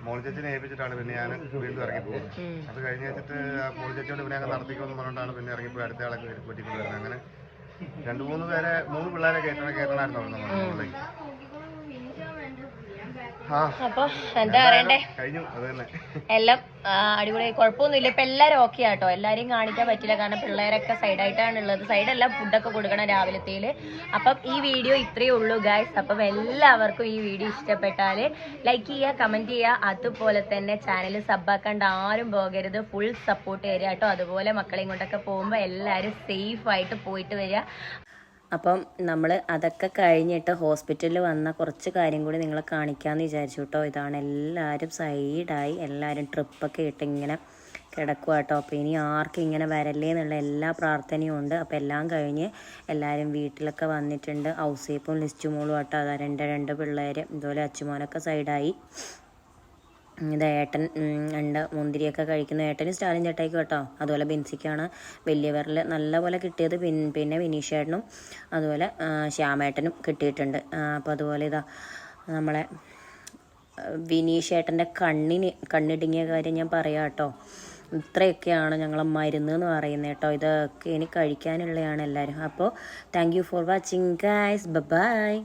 മോളി ചേച്ചിനെ ഏൽപ്പിച്ചിട്ടാണ് പിന്നെ ഞാൻ വീണ്ടും ഇറങ്ങിപ്പോകും. അത് കഴിഞ്ഞ് വെച്ചിട്ട് മോളി ചേച്ചിയോട് പിന്നെ അങ്ങ് നടത്തിക്കുമെന്ന് പറഞ്ഞിട്ടാണ് പിന്നെ ഇറങ്ങിപ്പോയി അടുത്ത ആളെ കൂട്ടിക്കൊണ്ട് വരുന്നത്. അങ്ങനെ 3 പിള്ളേരെ കയറ്റണമായിരുന്നു അവിടെ നമ്മളിലേക്ക്. അപ്പൊ എന്താ പറയണ്ടേ, കഴിഞ്ഞു. അത് തന്നെ എല്ലാം അടിപൊളി, കുഴപ്പമൊന്നുമില്ല. ഇപ്പൊ എല്ലാരും ഓക്കെ ആട്ടോ. എല്ലാരെയും കാണിക്കാൻ പറ്റില്ല, കാരണം പിള്ളേരൊക്കെ സൈഡായിട്ടാണ് ഉള്ളത്. സൈഡെല്ലാം ഫുഡൊക്കെ കൊടുക്കണം രാവിലത്തേല്. അപ്പം ഈ വീഡിയോ ഇത്രയേ ഉള്ളൂ ഗൈസ്. അപ്പം എല്ലാവർക്കും ഈ വീഡിയോ ഇഷ്ടപ്പെട്ടാല് ലൈക്ക് ചെയ്യുക, കമന്റ് ചെയ്യുക. അതുപോലെ തന്നെ ചാനൽ സബ്ബാക്കാണ്ട് ആരും പോകരുത്. ഫുൾ സപ്പോർട്ട് തരിക കേട്ടോ. അതുപോലെ മക്കളെയും കൊണ്ടൊക്കെ പോകുമ്പോൾ എല്ലാവരും സേഫ് ആയിട്ട് പോയിട്ട് വരിക. അപ്പം നമ്മൾ അതൊക്കെ കഴിഞ്ഞിട്ട് ഹോസ്പിറ്റലിൽ വന്ന കുറച്ച് കാര്യം കൂടി നിങ്ങളെ കാണിക്കാമെന്ന് വിചാരിച്ചു കേട്ടോ. ഇതാണ് എല്ലാവരും സൈഡായി എല്ലാവരും ട്രിപ്പൊക്കെ ഇട്ട് ഇങ്ങനെ കിടക്കുക കേട്ടോ. അപ്പോൾ ഇനി ആർക്കും ഇങ്ങനെ വരല്ലേ എന്നുള്ള എല്ലാ പ്രാർത്ഥനയും ഉണ്ട്. അപ്പോൾ എല്ലാം കഴിഞ്ഞ് എല്ലാവരും വീട്ടിലൊക്കെ വന്നിട്ടുണ്ട്. ഔസേപ്പും ലിസ്റ്റുമോളും കേട്ടോ. അതാ രണ്ട് പിള്ളേർ, ഇതുപോലെ അച്ചുമോനൊക്കെ സൈഡായി. ഇത് ഏട്ടൻ ഉണ്ട് മുന്തിരിയൊക്കെ കഴിക്കുന്ന ഏട്ടനും സ്റ്റാലിൻ ചേട്ടായിക്കും കേട്ടോ. അതുപോലെ ബിൻസിക്കാണ് വലിയ വിരൽ നല്ലപോലെ കിട്ടിയത്. പിന്നെ വിനീഷേട്ടനും അതുപോലെ ശ്യാമേട്ടനും കിട്ടിയിട്ടുണ്ട്. അപ്പോൾ അതുപോലെ ഇതാ നമ്മളെ വിനീഷേട്ടൻ്റെ കണ്ണിടുങ്ങിയ കാര്യം ഞാൻ പറയാം കേട്ടോ. ഇത്രയൊക്കെയാണ് ഞങ്ങളെ മരുന്ന് എന്ന് പറയുന്നത് കേട്ടോ. ഇതൊക്കെ ഇനി കഴിക്കാനുള്ളതാണ് എല്ലാവരും. അപ്പോൾ thank you for watching guys. By.